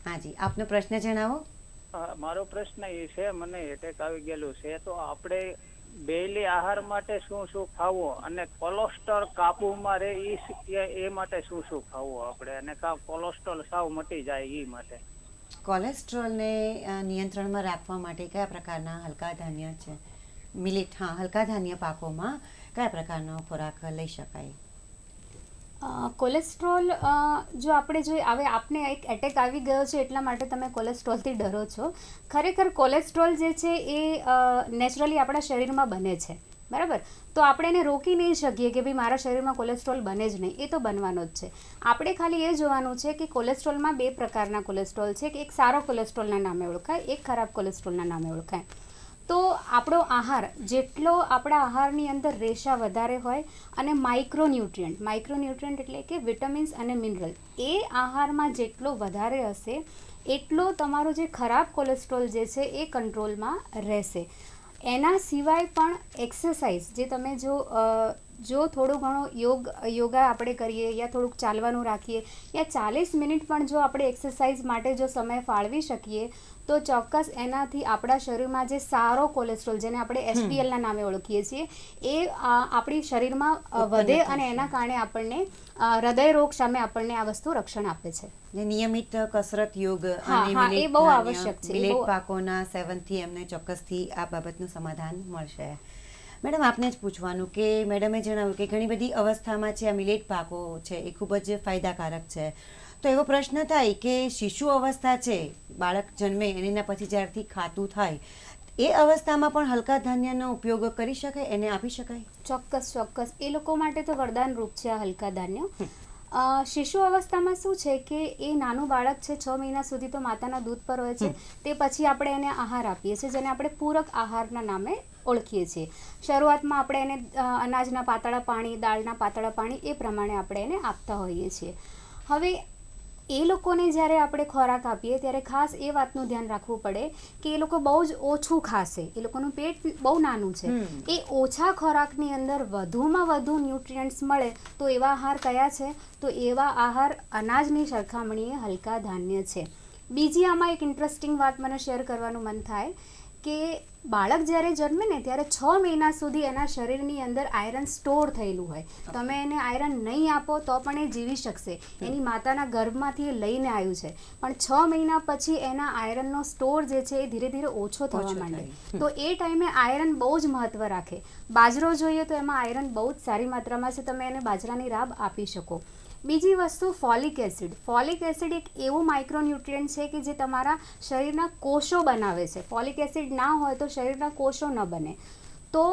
હા જી, આપનો પ્રશ્ન જણાવો. મારો પ્રશ્ન એ છે, મને એટેક આવી ગયેલું છે, તો આપણે ડેઈલી આહાર માટે શું શું ખાવું, અને કોલેસ્ટ્રોલ કાબુમાં રહે એ માટે શું શું ખાવું આપણે, અને કોલેસ્ટ્રોલ સાવ મટી જાય એ માટે? કોલેસ્ટ્રોલને નિયંત્રણમાં રાખવા માટે કયા પ્રકારના હલકા ધાન્ય છે, મિલેટ, હા, હલકા ધાન્ય પાકોમાં કયા પ્રકારનો ખોરાક લઈ શકાય? કોલેસ્ટ્રોલ જો આપણે જોઈએ, હવે આપને એક એટેક આવી ગયો છે એટલા માટે તમે કોલેસ્ટ્રોલથી ડરો છો. ખરેખર કોલેસ્ટ્રોલ જે છે એ નેચરલી આપણા શરીરમાં બને છે, બરાબર? તો આપણે એને રોકી નહીં શકીએ કે ભાઈ મારા શરીરમાં કોલેસ્ટ્રોલ બને જ નહીં. એ તો બનવાનો જ છે. આપણે ખાલી એ જોવાનું છે કે કોલેસ્ટ્રોલમાં 2 પ્રકારના કોલેસ્ટ્રોલ છે, કે એક સારો કોલેસ્ટ્રોલના નામે ઓળખાય, એક ખરાબ કોલેસ્ટ્રોલના નામે ઓળખાય. તો આપણો આહાર જેટલો, આપણા આહારની અંદર રેશા વધારે હોય અને માઇક્રોન્યુટ્રિયન્ટ એટલે કે વિટામિન્સ અને મિનરલ, એ આહારમાં જેટલો વધારે હશે એટલો તમારો જે ખરાબ કોલેસ્ટ્રોલ જે છે એ કંટ્રોલમાં રહેશે. એના સિવાય પણ એક્સરસાઇઝ જે તમે જો થોડું ઘણો યોગા આપણે કરીએ, યા થોડુંક ચાલવાનું રાખીએ, યા 40 મિનિટ પણ જો આપણે એક્સરસાઇઝ માટે જો સમય ફાળવી શકીએ તો ચોક્કસ એનાથી આપણા શરીરમાં જે સારો કોલેસ્ટ્રોલ, જેને આપણે એસડીએલના નામે ઓળખીએ છીએ, એ આપણી શરીરમાં વધે અને એના કારણે આપણને હૃદયરોગ સામે આપણને આ વસ્તુ રક્ષણ આપે છે. નિયમિત કસરત, યોગ અને એ બહુ આવશ્યક છે. મિલેટ પાકોના સેવનથી એમને ચોક્કસથી આ બાબતનું સમાધાન મળશે. મેડમ, આપને જ પૂછવાનું કે મેડમે જણાવ્યું કે ઘણી બધી અવસ્થામાં છે આ મિલેટ પાકો છે એ ખૂબ જ ફાયદાકારક છે. તો એવો પ્રશ્ન થાય કે શિશુ અવસ્થા છે, બાળક જન્મે એના પછી જ્યારથી ખાતું થાય એ અવસ્થામાં પણ હલકા ધાન્યનો ઉપયોગ કરી શકાય, એને આપી શકાય? ચોક્કસ ચોક્કસ, એ લોકો માટે તો વરદાન રૂપ છે આ હલકા ધાન્ય. શિશુ અવસ્થામાં શું છે કે એ નાનું બાળક છે, 6 મહિના સુધી તો માતાના દૂધ પર હોય છે. તે પછી આપણે એને આહાર આપીએ છીએ, જેને આપણે પૂરક આહારના નામે ઓળખીએ છીએ. શરૂઆતમાં આપણે એને અનાજના પાતળા પાણી, દાળના પાતળા પાણી એ પ્રમાણે આપણે એને આપતા હોઈએ છીએ. હવે એ લોકોને જ્યારે આપણે ખોરાક આપીએ ત્યારે ખાસ એ વાતનું ધ્યાન રાખવું પડે કે એ લોકો બહુ જ ઓછું ખાશે. એ લોકોનું પેટ બહુ નાનું છે. એ ઓછા ખોરાકની અંદર વધુમાં વધુ ન્યુટ્રિયન્ટ્સ મળે તો એવા આહાર કયા છે? તો એવા આહાર અનાજની સરખામણીએ હલકા ધાન્ય છે. બીજી આમાં એક ઇન્ટરેસ્ટિંગ વાત મને શેર કરવાનું મન થાય કે બાળક જ્યારે જન્મે ને ત્યારે 6 મહિના સુધી એના શરીરની અંદર આયરન સ્ટોર થયેલું હોય. તમે એને આયરન નહીં આપો તો પણ એ જીવી શકશે. એની માતાના ગર્ભમાંથી એ લઈને આવ્યું છે, પણ 6 મહિના પછી એના આયરનનો સ્ટોર જે છે એ ધીરે ધીરે ઓછો થવા માંડે. તો એ ટાઈમે આયરન બહુ જ મહત્વ રાખે. બાજરો જોઈએ તો એમાં આયરન બહુ જ સારી માત્રામાં છે, તમે એને બાજરાની રાબ આપી શકો. બીજી વસ્તુ ફોલિક એસિડ. ફોલિક એસિડ એક એવું માઇક્રોન્યુટ્રિયન્ટ છે કે જે તમારા શરીરના કોષો બનાવે છે. ફોલિક એસિડ ના હોય તો શરીરના કોષો ન બને. તો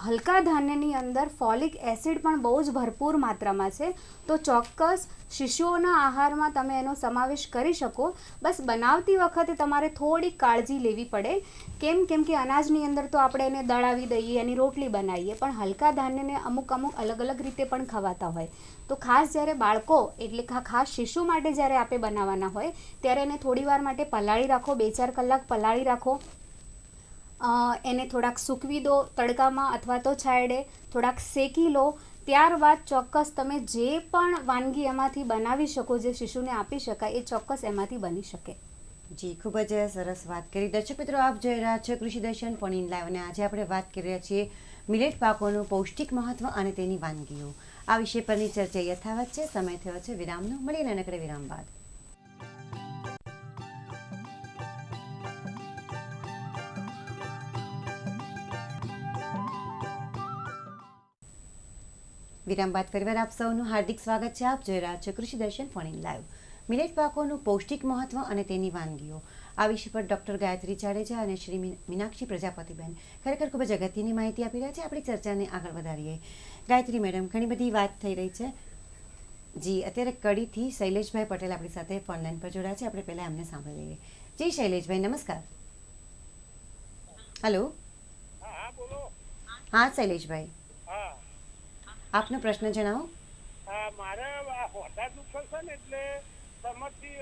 હલકા ધાન્યની અંદર ફોલિક એસિડ પણ બહુ જ ભરપૂર માત્રામાં છે. તો ચોક્કસ શિશુઓના આહારમાં તમે એનો સમાવેશ કરી શકો. બસ બનાવતી વખતે તમારે થોડી કાળજી લેવી પડે. કેમ કે અનાજની અંદર તો આપણે એને દળાવી દઈએ, એની રોટલી બનાવીએ, પણ હલકા ધાન્યને અમુક અલગ અલગ રીતે પણ ખવાતા હોય. તો ખાસ જ્યારે બાળકો એટલે ખાસ શિશુ માટે જ્યારે આપણે બનાવવાના હોય ત્યારે એને થોડી વાર માટે પલાળી રાખો, 2-4 કલાક પલાળી રાખો. એને થોડાક સૂકવી દો તડકામાં અથવા તો છાંયડે, થોડાક શેકી લો. ત્યારબાદ ચોક્કસ તમે જે પણ વાનગી એમાંથી બનાવી શકો, જે શિશુને આપી શકાય, એ ચોક્કસ એમાંથી બની શકે. જી, ખૂબ જ સરસ વાત કરી. દર્શક મિત્રો, આપ જોઈ રહ્યા છો કૃષિ દર્શન ફોન ઇન લાઈવ, અને આજે આપણે વાત કરી રહ્યા છીએ મિલેટ પાકોનું પૌષ્ટિક મહત્વ અને તેની વાનગીઓ. આ વિષય પરની ચર્ચા યથાવત છે. સમય થયો છે વિરામનો. મળીએ નાનકડે વિરામ બાદ. વિરામ બાદ ફરીવાર આપ સૌનું હાર્દિક સ્વાગત છે. આપ જોઈ રહ્યા છો કૃષિ દર્શન ફોન ઇન લાઈવ. મિલેટ પાકોનું પૌષ્ટિક મહત્વ અને તેની વાનગીઓ, આ વિષય પર ડૉક્ટર ગાયત્રી જાડેજા અને શ્રી મીનાક્ષી પ્રજાપતિબેન ખરેખર ખૂબ જ અગત્યની માહિતી આપી રહ્યા છે. આપણી ચર્ચાને આગળ વધારીએ. ગાયત્રી મેડમ, ઘણી બધી વાત થઈ રહી છે. જી, અત્યારે કડીથી શૈલેષભાઈ પટેલ આપણી સાથે ફોનલાઈન પર જોડાયા છે. આપણે પહેલાં એમને સાંભળી લઈએ. જી શૈલેષભાઈ, નમસ્કાર. હલો. હા શૈલેષભાઈ, આપનો પ્રશ્ન જણાવો. મારે હોઠા દુખે છે ને, એટલે સમજથી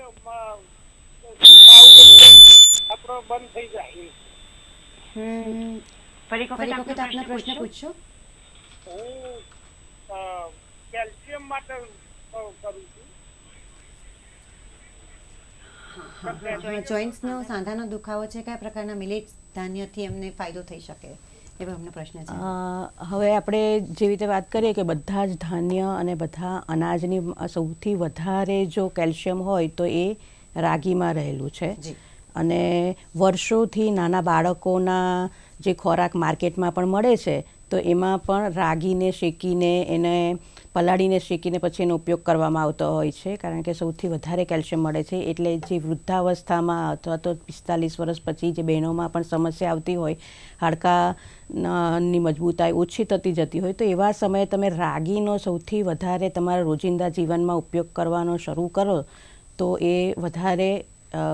આપણો બંધ થઈ જાય. ફરી વખત આપનો પ્રશ્ન પૂછશો. હું કેલ્શિયમ માટે કરું છું. જોઈન્ટ્સનો સાંધાનો દુખાવો છે, કયા પ્રકારના મિલેટ ધાન્યથી એમને ફાયદો થઈ શકે, એવો એમનો પ્રશ્ન છે. હવે આપણે જેવી રીતે વાત કરીએ કે બધા જ ધાન્ય અને બધા અનાજની સૌથી વધારે જો કેલ્શિયમ હોય તો એ રાગીમાં રહેલું છે. અને વર્ષોથી નાના બાળકોના જે ખોરાક માર્કેટમાં પણ મળે છે તો એમાં પણ રાગીને શેકીને, એને પલાળીને શેકીને પછી એનો ઉપયોગ કરવામાં આવતો હોય છે, કારણ કે સૌથી વધારે કેલ્શિયમ મળે છે. એટલે જે વૃદ્ધાવસ્થામાં અથવા તો 45 વર્ષ પછી જે બહેનોમાં પણ સમસ્યા આવતી હોય, હાડકાની મજબૂતાઈ ઓછી થતી જતી હોય, તો એવા સમયે તમે રાગીનો સૌથી વધારે તમારા રોજિંદા જીવનમાં ઉપયોગ કરવાનો શરૂ કરો તો એ વધારે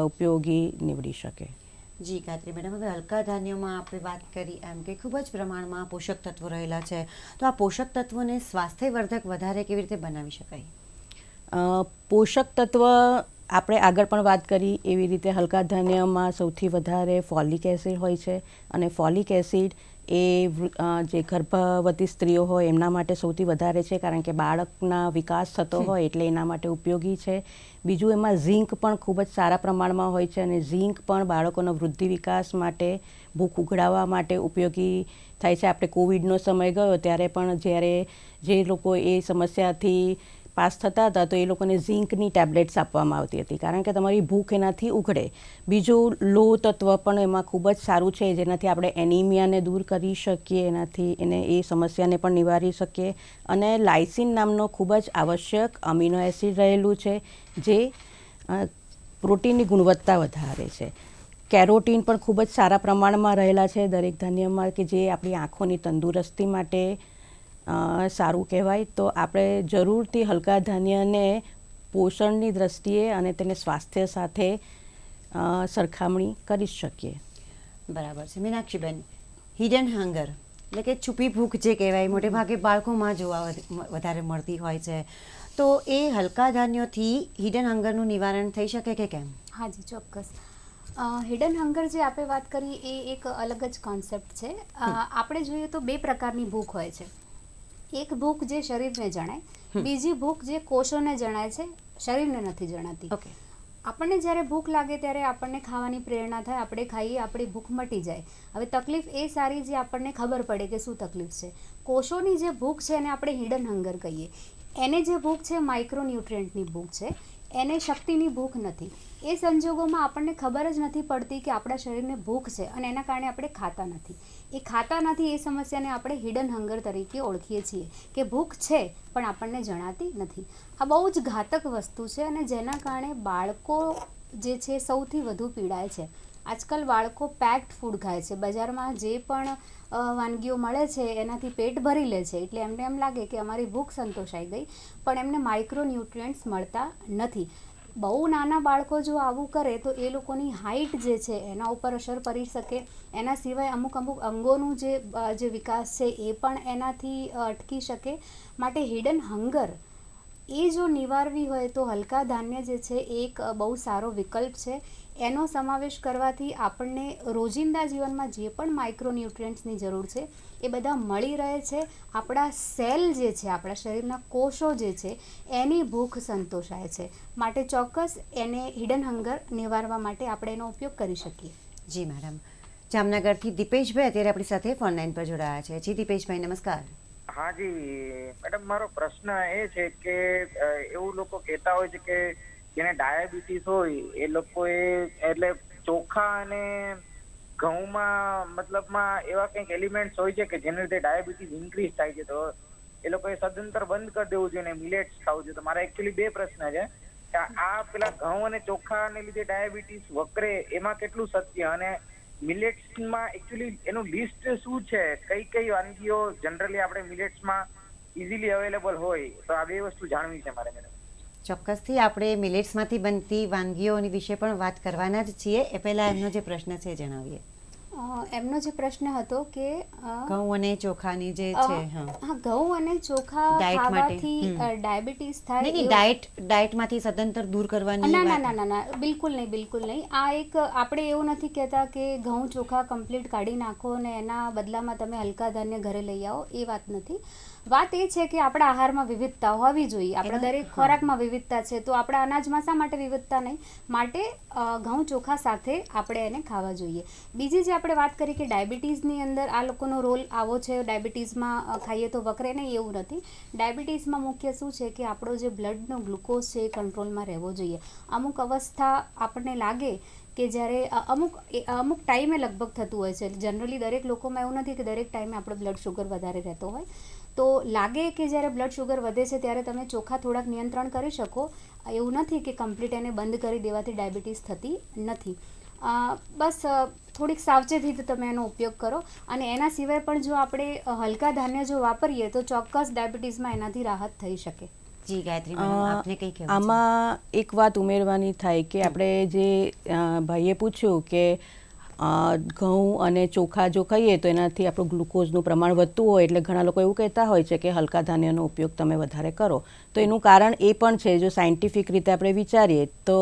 ઉપયોગી નીવડી શકે. જી ગાયત્રી મેડમ, હવે હલકા ધાન્યોમાં આપણે વાત કરી એમ કે ખૂબ જ પ્રમાણમાં પોષક તત્વો રહેલા છે, તો આ પોષક તત્વોને સ્વાસ્થ્યવર્ધક વધારે કેવી રીતે બનાવી શકાય? પોષક તત્વ આપણે આગળ પણ વાત કરી એવી રીતે હલકા ધાન્યમાં સૌથી વધારે ફોલિક એસિડ હોય છે, અને ફોલિક એસિડ એ જે ગર્ભવતી સ્ત્રીઓ હોય એમના માટે સૌથી વધારે છે, કારણ કે બાળકના વિકાસ થતો હોય એટલે એના માટે ઉપયોગી છે. બીજું, એમાં ઝીંક પણ ખૂબ જ સારા પ્રમાણમાં હોય છે, અને ઝીંક પણ બાળકોનો વૃદ્ધિ વિકાસ માટે, ભૂખ ઉઘડાવવા માટે ઉપયોગી થાય છે. આપણે કોવિડનો સમય ગયો ત્યારે પણ જ્યારે જે લોકો એ સમસ્યાથી પાસ થતા હતા તો એ લોકોને ઝીંકની ટેબ્લેટ્સ આપવામાં આવતી હતી, કારણ કે તમારી ભૂખ એનાથી ઉઘડે. બીજું, લોહ તત્વ પણ એમાં ખૂબ જ સારું છે, જેનાથી આપણે એનિમિયાને દૂર કરી શકીએ, એનાથી એ સમસ્યાને પણ નિવારી શકીએ. અને લાઇસિન નામનો ખૂબ જ આવશ્યક અમીનો એસિડ રહેલું છે, જે પ્રોટીનની ગુણવત્તા વધારે છે. કેરોટીન પણ ખૂબ જ સારા પ્રમાણમાં રહેલા છે દરેક ધાન્યમાં, કે જે આપણી આંખોની તંદુરસ્તી માટે સારું કહેવાય. તો આપણે જરૂરથી હલકા ધાન્યને પોષણની દ્રષ્ટિએ અને તેને સ્વાસ્થ્ય સાથે સરખામણી કરી શકીએ. બરાબર છે. મીનાક્ષીબેન, હિડન હંગર એટલે કે છુપી ભૂખ જે કહેવાય, મોટે ભાગે બાળકોમાં જોવા વધારે મળતી હોય છે, તો એ હલકા ધાન્યોથી હિડન હંગરનું નિવારણ થઈ શકે કે કેમ? હાજી, ચોક્કસ. હિડન હંગર જે આપણે વાત કરી એ એક અલગ જ કોન્સેપ્ટ છે. આપણે જોઈએ તો બે પ્રકારની ભૂખ હોય છે. એક ભૂખ જે શરીરને જણાય, બીજી ભૂખ જે કોષોને જણાય છે, શરીરને નથી જણાતી. આપણને જ્યારે ભૂખ લાગે ત્યારે આપણને ખાવાની પ્રેરણા થાય, આપણે ખાઈએ, આપણી ભૂખ મટી જાય. હવે તકલીફ એ સારી જે આપણને ખબર પડે કે શું તકલીફ છે. કોષોની જે ભૂખ છે એને આપણે હિડન હંગર કહીએ. એને જે ભૂખ છે માઇક્રોન્યુટ્રિયન્ટની ભૂખ છે, એને શક્તિની ભૂખ નથી. એ સંજોગોમાં આપણને ખબર જ નથી પડતી કે આપણા શરીરને ભૂખ છે અને એના કારણે આપણે ખાતા નથી. એ ખાતા નથી એ સમસ્યાને આપણે હિડન હંગર તરીકે ઓળખીએ છીએ, કે ભૂખ છે પણ આપણને જણાતી નથી. આ બહુ જ ઘાતક વસ્તુ છે અને જેના કારણે બાળકો જે છે સૌથી વધુ પીડાય છે. આજકાલ બાળકો પેક્ડ ફૂડ ખાય છે. બજારમાં જે પણ વાનગીઓ મળે છે એનાથી પેટ ભરી લે છે, એટલે એમને એમ લાગે કે અમારી ભૂખ સંતોષાઈ ગઈ, પણ એમને માઇક્રોન્યુટ્રિયન્ટ્સ મળતા નથી. બહુ નાના બાળકો જો આવું કરે તો એ લોકોની હાઇટ જે છે એના ઉપર અસર પડી શકે. એના સિવાય અમુક અંગોનું જે વિકાસ છે એ પણ એનાથી અટકી શકે. માટે હિડન હંગર એ જો નિવારવી હોય તો હલકા ધાન્ય જે છે એ એક બહુ સારો વિકલ્પ છે. એનો સમાવેશ કરવાથી આપણને રોજિંદા જીવનમાં જે પણ માઇક્રોન્યુટ્રિયન્ટ્સની જરૂર છે એ બધા મળી રહે છે. આપણા સેલ જે છે, આપણા શરીરના કોષો જે છે એની ભૂખ સંતોષાય છે. માટે ચોક્કસ એને હિડન હંગર નિવારવા માટે આપણે એનો ઉપયોગ કરી શકીએ. જી મેડમ. જામનગરથી દીપેશભાઈ અત્યારે આપણી સાથે ફોન લાઈન પર જોડાયા છે. જી દીપેશભાઈ, નમસ્કાર. હા જી મેડમ, મારો પ્રશ્ન એ છે કે એવું લોકો કહેતા હોય છે કે જેને ડાયાબિટીસ હોય એ લોકોએ એટલે ચોખા અને ઘઉંમાં મતલબમાં એવા કંઈક એલિમેન્ટ્સ હોય છે કે જેના લીધે ડાયાબિટીસ ઇન્ક્રીઝ થાય છે, તો એ લોકોએ સદંતર બંધ કરી દેવું જોઈએ અને મિલેટ્સ ખાવું જોઈએ. તો મારા એકચ્યુઅલી બે પ્રશ્ન છે કે આ પેલા ઘઉં અને ચોખાને લીધે ડાયાબિટીસ વકરે એમાં કેટલું સત્ય, અને મિલેટ્સમાં એકચ્યુઅલી એનું લિસ્ટ શું છે, કઈ કઈ વાનગીઓ જનરલી આપણે મિલેટ્સમાં ઇઝીલી અવેલેબલ હોય, તો આ બે વસ્તુ જાણવી છે મારે મેડમ. ચોક્કસથી આપણે મિલેટ્સમાંથી બનતી વાનગીઓની વિશે પણ વાત કરવાના જ છીએ. એ પહેલાં એમનો જે પ્રશ્ન છે જણાવીએ. એમનો જે પ્રશ્ન હતો કે ઘઉં અને ચોખાની જે છે, હા, ઘઉં અને ચોખા ખાવાથી ડાયાબિટીસ થાય? નહીં, ડાયટમાંથી સદંતર દૂર કરવાની? ના ના ના ના, બિલકુલ નહીં, બિલકુલ નહીં. આ એક આપણે એવું નથી કહેતા કે ઘઉં ચોખા કમ્પ્લીટ કાઢી નાખો અને એના બદલામાં તમે હલકા ધાન્ય ઘરે લઈ આવો, એ વાત નથી. વાત એ છે કે આપણા આહારમાં વિવિધતા હોવી જોઈએ. આપણા દરેક ખોરાકમાં વિવિધતા છે, તો આપણા અનાજમાં શા માટે વિવિધતા નહીં? માટે ઘઉં ચોખા સાથે આપણે એને ખાવા જોઈએ. બીજી જે આપણે વાત કરી કે ડાયાબિટીસની અંદર આ લોકોનો રોલ આવો છે, ડાયાબિટીસમાં ખાઈએ તો વકરે નહીં, એવું નથી. ડાયાબિટીસમાં મુખ્ય શું છે કે આપણો જે બ્લડનો ગ્લુકોઝ છે એ કંટ્રોલમાં રહેવો જોઈએ. અમુક અવસ્થા આપણને લાગે કે જ્યારે અમુક ટાઈમે લગભગ થતું હોય છે. જનરલી દરેક લોકોમાં એવું નથી કે દરેક ટાઈમે આપણો બ્લડ શુગર વધારે રહેતો હોય. તો લાગે કે જ્યારે બ્લડ શુગર વધે છે ત્યારે તમે ચોખા થોડાક નિયંત્રણ કરી શકો. એવું નથી કે કમ્પ્લીટ એને બંધ કરી દેવાથી ડાયાબિટીસ થતી નથી. બસ થોડીક સાવચેતીથી તમે એનો ઉપયોગ કરો. અને એના સિવાય પણ જો આપણે હલકા ધાન્ય જો વાપરીએ તો ચોક્કસ ડાયાબિટીસમાં એનાથી રાહત થઈ શકે. જી ગાયત્રી મેડમ, આપને કંઈ કહેવું છે? આમાં એક વાત ઉમેરવાની થાય કે આપણે જે ભાઈએ પૂછ્યું કે ઘઉં અને ચોખા જો ખાઈએ તો એનાથી આપણું ગ્લુકોઝનું પ્રમાણ વધતું હોય, એટલે ઘણા લોકો એવું કહેતા હોય છે કે હલકા ધાન્યનો ઉપયોગ તમે વધારે કરો. તો એનું કારણ એ પણ છે, જો સાયન્ટિફિક રીતે આપણે વિચારીએ તો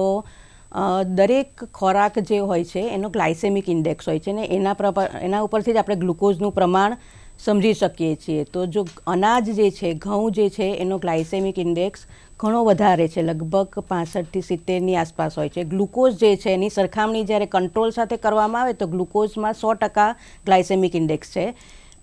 દરેક ખોરાક જે હોય છે એનો ગ્લાયસેમિક ઇન્ડેક્સ હોય છે ને એના ઉપરથી જ આપણે ગ્લુકોઝનું પ્રમાણ સમજી શકીએ છીએ. તો જો અનાજ જે છે, ઘઉં જે છે, એનો ગ્લાયસેમિક ઇન્ડેક્સ ઘણો વધારે છે, લગભગ 65થી 70ની આસપાસ હોય છે. ગ્લુકોઝ જે છે એની સરખામણી જ્યારે કંટ્રોલ સાથે કરવામાં આવે તો ગ્લુકોઝમાં 100% ગ્લાયસેમિક ઇન્ડેક્સ છે.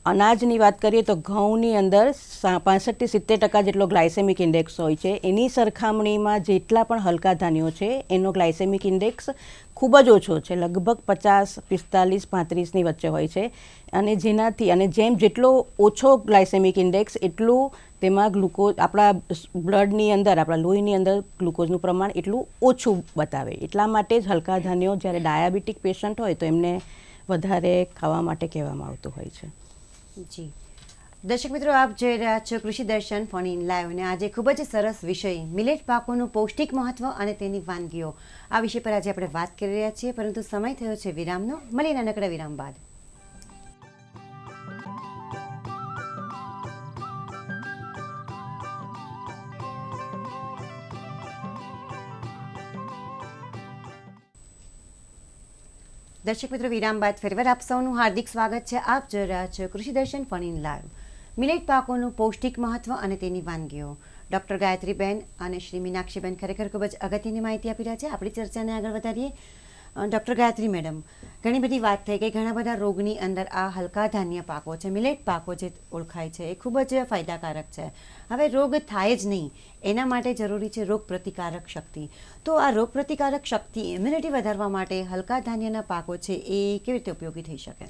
અનાજની વાત કરીએ તો ઘઉંની અંદર 65 થી 70% જેટલો ગ્લાયસેમિક ઇન્ડેક્સ હોય છે. એની સરખામણીમાં જેટલા પણ હલકા ધાન્યો છે એનો ગ્લાયસેમિક ઇન્ડેક્સ ખૂબ જ ઓછો છે, લગભગ 50, 45, 35ની વચ્ચે હોય છે. અને જેનાથી અને જેટલો ઓછો ગ્લાયસેમિક ઇન્ડેક્સ એટલું તેમાં ગ્લુકોઝ આપણા બ્લડની અંદર, આપણા લોહીની અંદર ગ્લુકોઝનું પ્રમાણ એટલું ઓછું બતાવે. એટલા માટે જ હલકા ધાન્યો જ્યારે ડાયાબિટીક પેશન્ટ હોય તો એમને વધારે ખાવા માટે કહેવામાં આવતું હોય છે. જી દર્શક મિત્રો, આપ જોઈ રહ્યા છો કૃષિ દર્શન ફોન ઇન લાઈવ અને આજે ખૂબ જ સરસ વિષય મિલેટ પાકોનું પૌષ્ટિક મહત્વ અને તેની વાનગીઓ, આ વિષય પર આજે આપણે વાત કરી રહ્યા છીએ. પરંતુ સમય થયો છે વિરામનો. મળીએ નાનકડા વિરામ બાદ. દર્શક મિત્રો, વિરામ બાદ ફરીવાર આપ સૌનું હાર્દિક સ્વાગત છે. આપ જોઈ રહ્યા છો કૃષિ દર્શન ફોન ઇન લાઈવ. મિલેટ પાકોનું પૌષ્ટિક મહત્વ અને તેની વાનગીઓ. ડૉક્ટર ગાયત્રીબેન અને શ્રી મીનાક્ષીબેન ખરેખર ખૂબ જ અગત્યની માહિતી આપી રહ્યા છે. આપણી ચર્ચાને આગળ વધારીએ. ડૉક્ટર ગાયત્રી મેડમ, ઘણી બધી વાત થઈ કે ઘણા બધા રોગની અંદર આ હલકા ધાન્ય પાકો છે, મિલેટ પાકો જે ઓળખાય છે, એ ખૂબ જ ફાયદાકારક છે. હવે રોગ થાય જ નહીં એના માટે જરૂરી છે રોગ પ્રતિકારક શક્તિ. તો આ રોગ પ્રતિકારક શક્તિ, ઇમ્યુનિટી વધારવા માટે હલકા ધાન્યના પાકો છે એ કેવી રીતે ઉપયોગી થઈ શકે?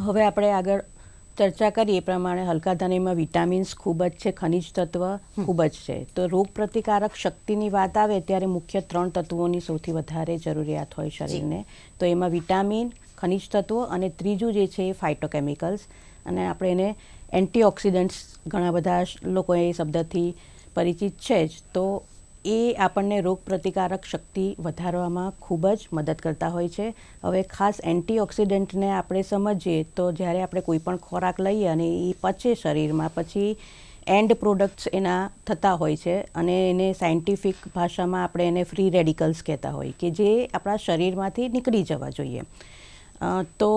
હવે આપણે આગળ ચર્ચા કરીએ એ પ્રમાણે હલકા ધાન્યમાં વિટામિન્સ ખૂબ જ છે, ખનિજ તત્વ ખૂબ જ છે. તો રોગ પ્રતિકારક શક્તિની વાત આવે ત્યારે મુખ્ય 3 તત્વોની સૌથી વધારે જરૂરિયાત હોય શરીરને. તો એમાં વિટામિન, ખનિજ તત્વો અને ત્રીજું જે છે એ ફાઇટોકેમિકલ્સ. અને આપણે એને એન્ટીઓક્સિડન્ટ્સ, ઘણા બધા લોકો એ શબ્દથી પરિચિત છે જ. તો એ આપણને રોગ પ્રતિકારક શક્તિ વધારવામાં ખૂબ જ મદદ કરતા હોય છે. હવે ખાસ એન્ટીઓક્સિડન્ટને આપણે સમજીએ તો જ્યારે આપણે કોઈ પણ ખોરાક લઈએ અને એ પચે શરીરમાં, પછી એન્ડ પ્રોડક્ટ્સ એના થતા હોય છે અને એને સાયન્ટિફિક ભાષામાં આપણે એને ફ્રી રેડિકલ્સ કહેતા હોય કે જે આપણા શરીરમાંથી નીકળી જવા જોઈએ. તો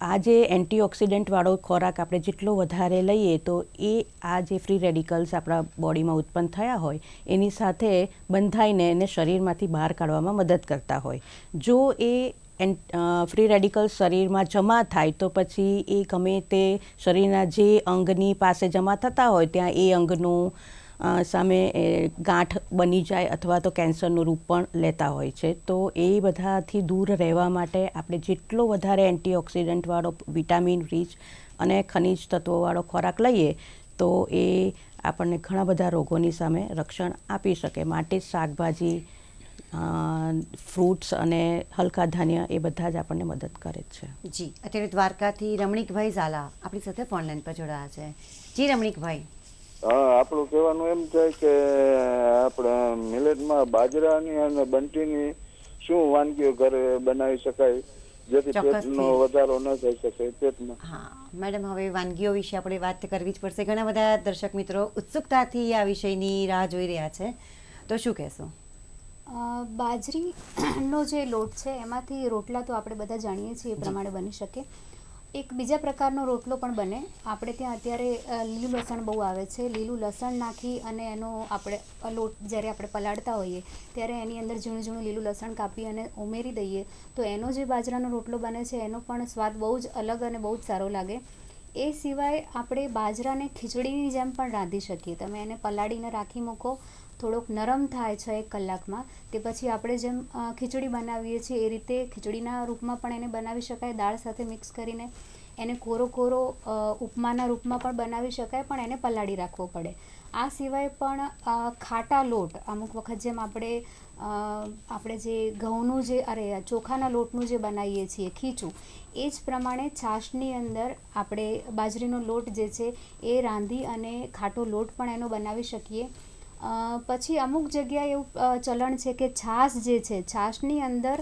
આ જે એન્ટીઓક્સિડન્ટવાળો ખોરાક આપણે જેટલો વધારે લઈએ તો એ આ જે ફ્રી રેડિકલ્સ આપણા બોડીમાં ઉત્પન્ન થયા હોય એની સાથે બંધાઈને એને શરીરમાંથી બહાર કાઢવામાં મદદ કરતા હોય. જો એ ફ્રી રેડિકલ્સ શરીરમાં જમા થાય તો પછી એ ગમે તે શરીરના જે અંગની પાસે જમા થતા હોય ત્યાં એ અંગનું સામે ગાંઠ બની જાય અથવા તો કેન્સરનું રૂપ પણ લેતા હોય છે. તો એ બધાથી દૂર રહેવા માટે આપણે જેટલો વધારે એન્ટીઓક્સિડન્ટવાળો, વિટામિન રીચ અને ખનિજ તત્વોવાળો ખોરાક લઈએ તો એ આપણને ઘણા બધા રોગોની સામે રક્ષણ આપી શકે. માટે શાકભાજી, ફ્રૂટ્સ અને હલકા ધાન્ય એ બધા જ આપણને મદદ કરે છે. જી, અત્યારે દ્વારકાથી રમણીકભાઈ ઝાલા આપણી સાથે ફોન લાઈન પર જોડાયા છે. જી રમણીકભાઈ. હા, આપણું કહેવાનું એમ છે કે આપણે મિલેટમાં બાજરાની અને બંટીની શું વાનગીઓ ઘરે બનાવી શકાય જેથી પેટનો વધારો ન થઈ શકે પેટમાં? હા મેડમ, હવે વાનગીઓ વિશે આપણે વાત કરવી જ પડશે. ઘણા બધા દર્શક મિત્રો ઉત્સુકતાથી આ વિષયની રાહ જોઈ રહ્યા છે, તો શું કહેશો? બાજરીનો જે લોટ છે એમાંથી રોટલા તો આપણે બધા જાણીએ છીએ એ પ્રમાણે બની શકે. એક બીજા પ્રકારનો રોટલો પણ બને. આપણે ત્યાં અત્યારે લીલું લસણ બહુ આવે છે. લીલું લસણ નાખી અને એનો આપણે લોટ જ્યારે આપણે પલાળતા હોઈએ ત્યારે એની અંદર ઝીણું ઝીણું લીલું લસણ કાપી અને ઉમેરી દઈએ તો એનો જે બાજરાનો રોટલો બને છે એનો પણ સ્વાદ બહુ જ અલગ અને બહુ જ સારો લાગે. એ સિવાય આપણે બાજરાને ખીચડીની જેમ પણ રાંધી શકીએ. તમે એને પલાળીને રાખી મૂકો, થોડોક નરમ થાય 6-1 કલાકમાં, તે પછી આપણે જેમ ખીચડી બનાવીએ છીએ એ રીતે ખીચડીના રૂપમાં પણ એને બનાવી શકાય. દાળ સાથે મિક્સ કરીને એને કોરો કોરો ઉપમાના રૂપમાં પણ બનાવી શકાય, પણ એને પલાળી રાખવો પડે. આ સિવાય પણ ખાટા લોટ, અમુક વખત જેમ આપણે જે ઘઉંનું ચોખાના લોટનું જે બનાવીએ છીએ ખીચું, એ જ પ્રમાણે છાશની અંદર આપણે બાજરીનો લોટ જે છે એ રાંધી અને ખાટો લોટ પણ એનો બનાવી શકીએ. પછી અમુક જગ્યાએ એવું ચલણ છે કે છાશ જે છે, છાશની અંદર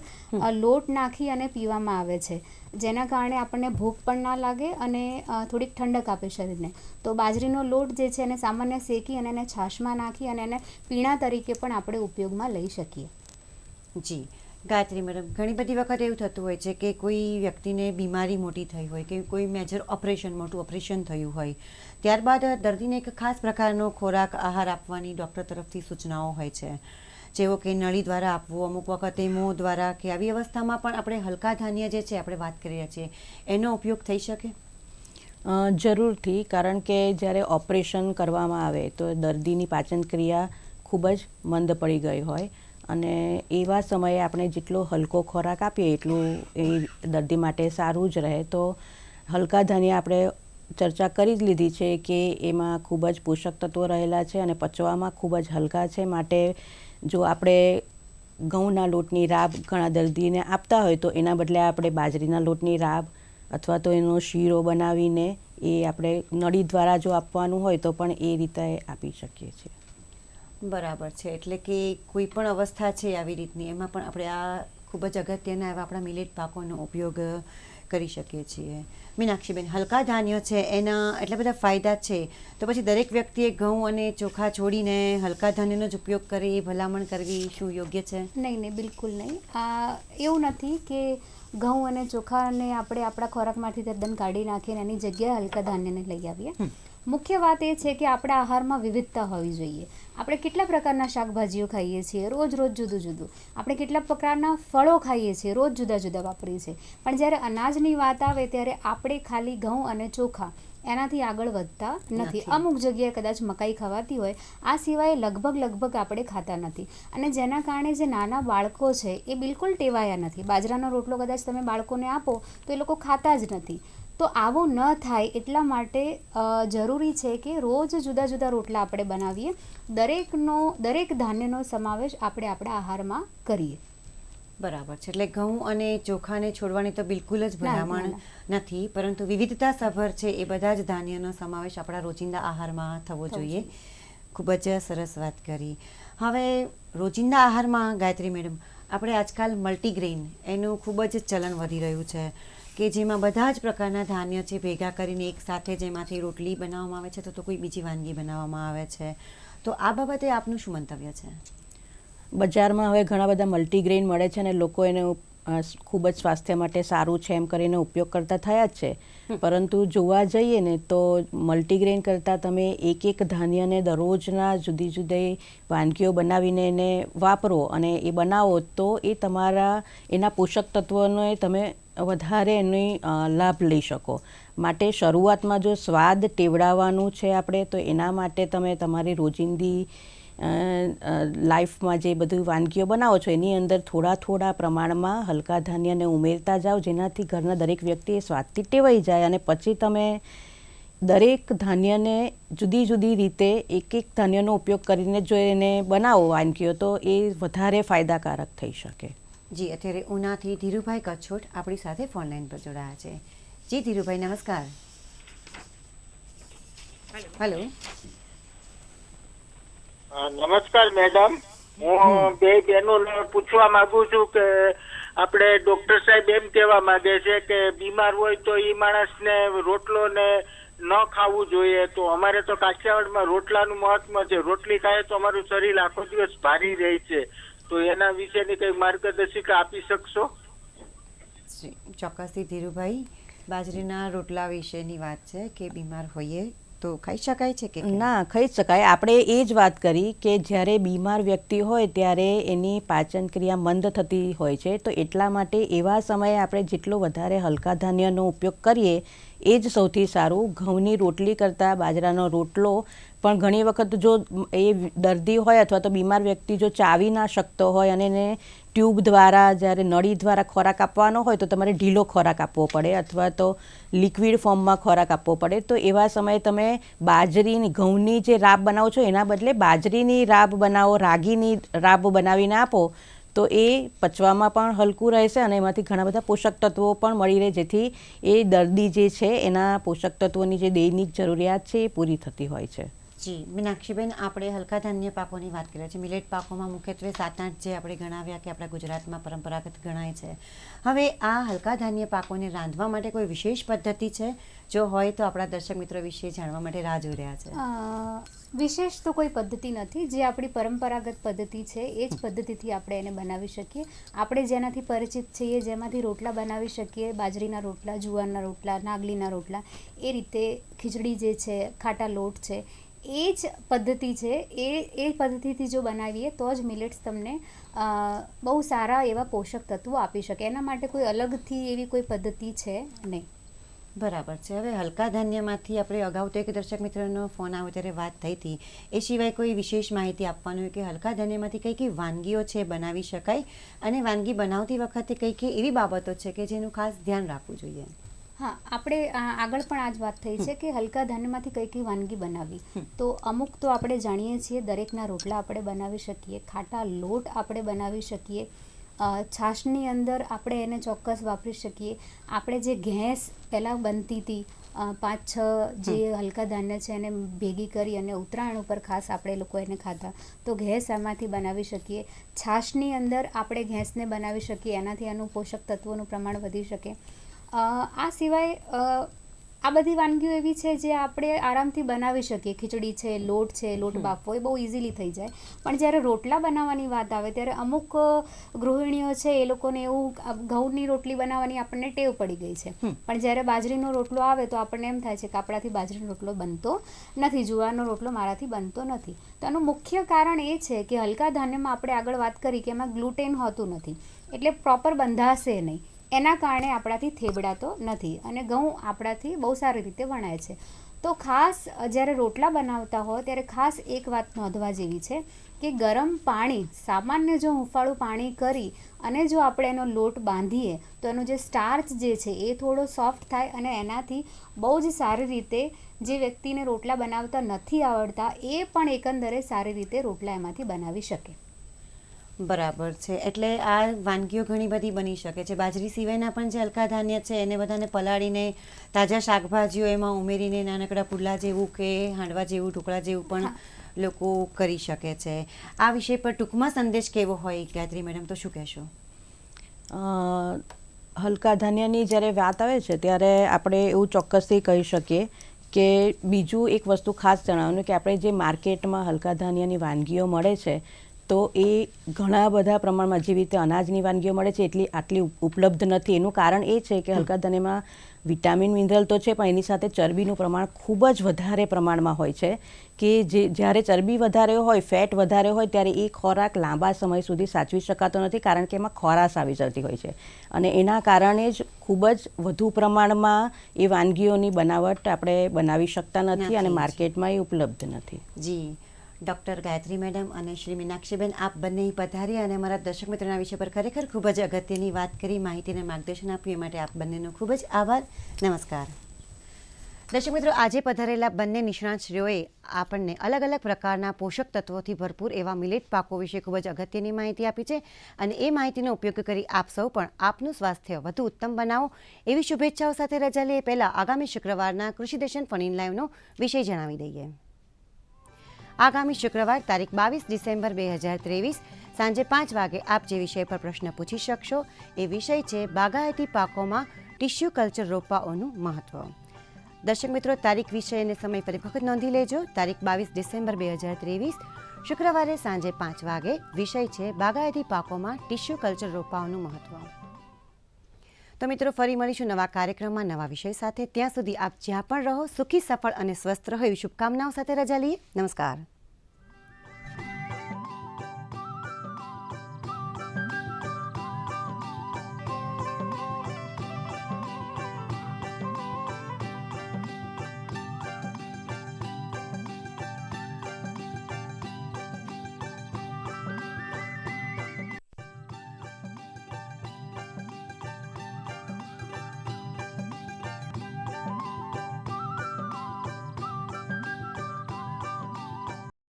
લોટ નાખી અને પીવામાં આવે છે, જેના કારણે આપણને ભૂખ પણ ના લાગે અને થોડીક ઠંડક આપે શરીરને. તો બાજરીનો લોટ જે છે એને સામાન્ય શેકી અને એને છાશમાં નાખી અને એને પીણા તરીકે પણ આપણે ઉપયોગમાં લઈ શકીએ. જી ગાયત્રી મેડમ, ઘણી બધી વખત એવું થતું હોય છે કે કોઈ વ્યક્તિને બીમારી મોટી થઈ હોય કે કોઈ મેજર મોટું ઓપરેશન થયું હોય, ત્યારબાદ દર્દીને એક ખાસ પ્રકારનો ખોરાક આહાર આપવાની ડૉક્ટર તરફથી સૂચનાઓ હોય છે, જેવો કે નળી દ્વારા આપવું, અમુક વખતે મોં દ્વારા, કે આવી અવસ્થામાં પણ આપણે હલકા ધાન્ય જે છે આપણે વાત કરી રહ્યા છીએ એનો ઉપયોગ થઈ શકે? જરૂરથી, કારણ કે જ્યારે ઓપરેશન કરવામાં આવે તો દર્દીની પાચન ક્રિયા ખૂબ જ મંદ પડી ગઈ હોય અને એવા સમયે આપણે જેટલો હલકો ખોરાક આપીએ એટલું એ દર્દી માટે સારું જ રહે. તો હલકા ધાન્ય આપણે ચર્ચા કરી જ લીધી છે કે એમાં ખૂબ જ પોષક તત્વો રહેલા છે અને પચવામાં ખૂબ જ હલકા છે. માટે જો આપણે ઘઉંના લોટની રાબ ઘણા દર્દીને આપતા હોય તો એના બદલે આપણે બાજરીના લોટની રાબ અથવા તો એનો શીરો બનાવીને એ આપણે નળી દ્વારા જો આપવાનું હોય તો પણ એ રીતે આપી શકીએ છીએ. બરાબર છે. એટલે કે કોઈ પણ અવસ્થા છે આવી રીતની, એમાં પણ આપણે આ ખૂબ જ અગત્યના એવા આપણા મિલેટ પાકોનો ઉપયોગ કરી શકીએ છીએ. મીનાક્ષીબેન, હલકા ધાન્ય છે એના એટલા બધા ફાયદા છે, તો પછી દરેક વ્યક્તિએ ઘઉં અને ચોખા છોડીને હલકા ધાન્યનો જ ઉપયોગ કરે એ ભલામણ કરવી શું યોગ્ય છે? નહીં, બિલકુલ નહીં. એવું નથી કે ઘઉં અને ચોખાને આપણે આપણા ખોરાકમાંથી તદ્દન કાઢી નાખીને એની જગ્યાએ હલકા ધાન્યને લઈ આવીએ. મુખ્ય વાત એ છે કે આપણા આહારમાં વિવિધતા હોવી જોઈએ. આપણે કેટલા પ્રકારના શાકભાજીઓ ખાઈએ છીએ, રોજ જુદું જુદું. આપણે કેટલા પ્રકારના ફળો ખાઈએ છીએ, રોજ જુદા જુદા વાપરીએ છીએ. પણ જ્યારે અનાજની વાત આવે ત્યારે આપણે ખાલી ઘઉં અને ચોખા એનાથી આગળ વધતા નથી. અમુક જગ્યાએ કદાચ મકાઈ ખવાતી હોય, આ સિવાય લગભગ આપણે ખાતા નથી. અને જેના કારણે જે નાના બાળકો છે એ બિલકુલ ટેવાયા નથી. બાજરાનો રોટલો કદાચ તમે બાળકોને આપો તો એ લોકો ખાતા જ નથી. તો આવું ન થાય એટલા માટે જરૂરી છે કે રોજ જુદા જુદા રોટલા આપણે બનાવીએ. દરેક ધાન્યનો સમાવેશ આપણે આપણા આહારમાં કરીએ. બરાબર છે. એટલે ઘઉં અને ચોખાને છોડવાની તો બિલકુલ જ ભલામણ નથી, પરંતુ વિવિધતા સભર છે એ બધા જ ધાન્યનો સમાવેશ આપણા રોજિંદા આહારમાં થવો જોઈએ. ખૂબ જ સરસ વાત કરી. હવે રોજિંદા આહારમાં ગાયત્રી મેડમ, આપણે આજકાલ મલ્ટીગ્રેઇન એનું ખૂબ જ ચલણ વધી રહ્યું છે કે જેમાં બધા જ પ્રકારના ધાન્ય છે ભેગા કરીને એક સાથે જેમાંથી રોટલી બનાવવામાં આવે છે તો કોઈ બીજી વાનગી બનાવવામાં આવે છે. તો આ બાબતે આપનું શું મંતવ્ય છે? બજારમાં હવે ઘણા બધા મલ્ટીગ્રેઇન મળે છે અને લોકો એને ખૂબ જ સ્વાસ્થ્ય માટે સારું છે એમ કરીને ઉપયોગ કરતા થયા જ છે. પરંતુ જોવા જઈએ ને તો મલ્ટીગ્રેઇન કરતાં તમે એક ધાન્યને દરરોજના જુદી જુદી વાનગીઓ બનાવીને એને વાપરો અને એ બનાવો તો એ તમારા એના પોષક તત્વોને તમે વધારે એની લાભ લઈ શકો. માટે શરૂઆતમાં જો સ્વાદ ટેવડાવવાનું છે આપણે તો એના માટે તમે તમારી રોજિંદી લાઈફમાં જે બધું વાનગીઓ બનાવો છો એની અંદર થોડા પ્રમાણમાં હલકા ધાન્યને ઉમેરતા જાઓ, જેનાથી ઘરના દરેક વ્યક્તિ એ સ્વાદથી ટેવાઈ જાય અને પછી તમે દરેક ધાન્યને જુદી જુદી રીતે એક ધાન્યનો ઉપયોગ કરીને જો એને બનાવો વાનગીઓ તો એ વધારે ફાયદાકારક થઈ શકે. જી, અત્યારે ઉનાથી ધીરુભાઈ કચ્છોટ આપણી સાથે ફોન લાઈન પર જોડાયા છે. જી ધીરુભાઈ, નમસ્કાર. હેલો. નમસ્કાર મેડમ, હું બે બહેનોને પૂછવા માંગુ છું કે આપણે ડોક્ટર સાહેબ એમ કહેવા માંગે છે કે બીમાર હોય તો એ માણસને રોટલો ને ન ખાવું જોઈએ. તો અમારે તો કાઠિયાવાડમાં રોટલાનું મહત્વ છે. રોટલી ખાય તો અમારું શરીર આખો દિવસ ભારી રહે છે. તો એના વિશેની કઈ માર્ગદર્શિકા આપી શકશો? ચોક્કસથી ધીરુભાઈ, બાજરીના રોટલા વિશેની વાત છે કે બીમાર હોઈએ તો ખાઈ શકાય છે કે ના ખાઈ શકાય? આપણે એ જ વાત કરી કે જ્યારે બીમાર વ્યક્તિ હોય ત્યારે એની પાચન ક્રિયા મંદ થતી હોય છે. તો એટલા માટે એવા સમયે આપણે જેટલો વધારે હલકા ધાન્યનો ઉપયોગ કરીએ એ જ સૌથી સારું. ઘઉંની રોટલી કરતાં બાજરાનો રોટલો પણ ઘણી વખત જો એ દર્દી હોય અથવા તો બીમાર વ્યક્તિ જો ચાવી ના શકતો હોય અને એને ટ્યુબ દ્વારા જ્યારે નળી દ્વારા ખોરાક આપવાનો હોય તો તમારે ઢીલો ખોરાક આપવો પડે અથવા તો લિક્વિડ ફોર્મમાં ખોરાક આપવો પડે. તો એવા સમયે તમે ઘઉંની જે રાબ બનાવો છો એના બદલે બાજરીની રાબ બનાવો, રાગીની રાબ બનાવીને આપો તો એ પચવામાં પણ હલકું રહેશે અને એમાંથી ઘણા બધા પોષક તત્વો પણ મળી રહે, જેથી એ દર્દી જે છે એના પોષક તત્વોની જે દૈનિક જરૂરિયાત છે એ પૂરી થતી હોય છે. જી મીનાક્ષીબેન, આપણે હલકા ધાન્ય પાકોની વાત કરીએ છીએ. મિલેટ પાકોમાં મુખ્યત્વે 7-8 જે આપણે ગણાવ્યા કે આપણા ગુજરાતમાં પરંપરાગત ગણાય છે. હવે આ હલકા ધાન્ય પાકોને રાંધવા માટે કોઈ વિશેષ પદ્ધતિ છે? જો હોય તો આપણા દર્શક મિત્રો વિશે જાણવા માટે રાહ જોઈ રહ્યા છે. વિશેષ તો કોઈ પદ્ધતિ નથી. જે આપણી પરંપરાગત પદ્ધતિ છે એ જ પદ્ધતિથી આપણે એને બનાવી શકીએ. આપણે જેનાથી પરિચિત છીએ, જેમાંથી રોટલા બનાવી શકીએ, બાજરીના રોટલા, જુવારના રોટલા, નાગલીના રોટલા, એ રીતે ખીચડી જે છે, ખાટા લોટ છે, એ જ પદ્ધતિ છે. એ પદ્ધતિથી જો બનાવીએ તો જ મિલેટ્સ તમને બહુ સારા એવા પોષક તત્વો આપી શકે. એના માટે કોઈ અલગથી એવી કોઈ પદ્ધતિ છે નહીં. બરાબર છે. હવે હલકા ધાન્યમાંથી આપણે અગાઉ તો એક દર્શક મિત્રનો ફોન આવ્યો ત્યારે વાત થઈ હતી, એ સિવાય કોઈ વિશેષ માહિતી આપવાનું હોય કે હલકા ધાન્યમાંથી કઈ કઈ વાનગીઓ છે બનાવી શકાય અને વાનગી બનાવતી વખતે કઈ કઈ એવી બાબતો છે કે જેનું ખાસ ધ્યાન રાખવું જોઈએ? હા, આપણે આગળ પણ આ જ વાત થઈ છે કે હલકા ધાન્યમાંથી કઈ કઈ વાનગી બનાવવી. તો અમુક તો આપણે જાણીએ છીએ, દરેકના રોટલા આપણે બનાવી શકીએ, ખાટા લોટ આપણે બનાવી શકીએ, છાશની અંદર આપણે એને ચોક્કસ વાપરી શકીએ. આપણે જે ઘેંસ પહેલાં બનતી હતી 5-6 જે હલકા ધાન્ય છે એને ભેગી કરી અને ઉત્તરાયણ ઉપર ખાસ આપણે લોકો એને ખાતા, તો ઘેંસ એમાંથી બનાવી શકીએ. છાશની અંદર આપણે ઘેંસને બનાવી શકીએ, એનાથી એનું પોષક તત્વોનું પ્રમાણ વધી શકે. આ સિવાય આ બધી વાનગીઓ એવી છે જે આપણે આરામથી બનાવી શકીએ. ખીચડી છે, લોટ બાફવો એ બહુ ઇઝીલી થઈ જાય. પણ જ્યારે રોટલા બનાવવાની વાત આવે ત્યારે અમુક ગૃહિણીઓ છે એ લોકોને એવું ઘઉંની રોટલી બનાવવાની આપણને ટેવ પડી ગઈ છે, પણ જ્યારે બાજરીનો રોટલો આવે તો આપણને એમ થાય છે કે આપણાથી બાજરીનો રોટલો બનતો નથી, જુવારનો રોટલો મારાથી બનતો નથી. તો આનું મુખ્ય કારણ એ છે કે હલકા ધાન્યમાં આપણે આગળ વાત કરી કે એમાં ગ્લુટેન હોતું નથી, એટલે પ્રોપર બંધાશે નહીં, એના કારણે આપણાથી થેબડાતો નથી અને ઘઉં આપણાથી બહુ સારી રીતે વણાય છે. તો ખાસ જ્યારે રોટલા બનાવતા હોય ત્યારે ખાસ એક વાત નોંધવા જેવી છે કે ગરમ પાણી, સામાન્ય જો હુંફાળું પાણી કરી અને જો આપણે એનો લોટ બાંધીએ તો એનો જે સ્ટાર્ચ જે છે એ થોડો સોફ્ટ થાય અને એનાથી બહુ જ સારી રીતે જે વ્યક્તિને રોટલા બનાવતા નથી આવડતા એ પણ એકંદરે સારી રીતે રોટલા એમાંથી બનાવી શકે. બરાબર છે. એટલે આ વાનગીઓ ઘણી બધી બની શકે છે. બાજરી સિવાયના પણ જે હલકા ધાન્ય છે એને બધાને પલાળીને તાજા શાકભાજીઓ એમાં ઉમેરીને નાનકડા પુડલા જેવું કે હાંડવા જેવું, ઢોકળા જેવું પણ લોકો કરી શકે છે. આ વિષય પર ટૂંકમાં સંદેશ કેવો હોય ગાયત્રી મેડમ, તો શું કહેશો? હલકા ધાન્યની જ્યારે વાત આવે છે ત્યારે આપણે એવું ચોક્કસથી કહી શકીએ કે બીજું એક વસ્તુ ખાસ જણાવવાનું કે આપણે જે માર્કેટમાં હલકા ધાન્યની વાનગીઓ મળે છે તો એ ઘણા બધા પ્રમાણમાં, જેવી રીતે અનાજની વાનગીઓ મળે છે આટલી ઉપલબ્ધ નથી. એનું કારણ એ છે કે હલકા ધાન્યમાં વિટામિન, મિનરલ તો છે પણ એની સાથે ચરબીનું પ્રમાણ ખૂબ જ વધારે પ્રમાણમાં હોય છે કે જ્યારે ચરબી વધારે હોય, ફેટ વધારે હોય ત્યારે એ ખોરાક લાંબા સમય સુધી સાચવી શકાતો નથી, કારણ કે એમાં ખોરાશ આવી જતી હોય છે અને એના કારણે જ ખૂબ જ વધુ પ્રમાણમાં એ વાનગીઓની બનાવટ આપણે બનાવી શકતા નથી અને માર્કેટમાં એ ઉપલબ્ધ નથી. જી, ડૉક્ટર ગાયત્રી મેડમ અને શ્રી મીનાક્ષીબેન, આપ બંને પધારી અને અમારા દર્શક મિત્રોના વિષય પર ખરેખર ખૂબ જ અગત્યની વાત કરી, માહિતી અને માર્ગદર્શન આપ્યું, એ માટે આપ બંનેનો ખૂબ જ આભાર. નમસ્કાર. દર્શક મિત્રો, આજે પધારેલા બંને નિષ્ણાતશ્રીઓએ આપણને અલગ અલગ પ્રકારના પોષક તત્વોથી ભરપૂર એવા મિલેટ પાકો વિશે ખૂબ જ અગત્યની માહિતી આપી છે અને એ માહિતીનો ઉપયોગ કરી આપ સૌ પણ આપનું સ્વાસ્થ્ય વધુ ઉત્તમ બનાવો એવી શુભેચ્છાઓ સાથે રજા લઈએ પહેલાં આગામી શુક્રવારના કૃષિ દર્શન ફોન ઇન લાઈવનો વિષય જણાવી દઈએ. આગામી શુક્રવાર તારીખ 22 ડિસેમ્બર 2023 સાંજે 5 વાગે આપ જે વિષય પર પ્રશ્ન પૂછી શકશો એ વિષય છે બાગાયતી પાકોમાં ટિશ્યુ કલ્ચર રોપાઓનું મહત્વ. દર્શક મિત્રો, તારીખ, વિષય અને સમય ફરી વખત નોંધી લેજો. તારીખ 22 ડિસેમ્બર 2023 શુક્રવારે સાંજે 5 વાગે વિષય છે બાગાયતી પાકોમાં ટિશ્યુ કલ્ચર રોપાઓનું મહત્વ. તો મિત્રો, ફરી મળીશું નવા કાર્યક્રમમાં નવા વિષય સાથે. ત્યાં સુધી આપ જ્યાં પણ રહો, સુખી, સફળ અને સ્વસ્થ રહો એવી શુભકામનાઓ સાથે રજા લઈએ. નમસ્કાર.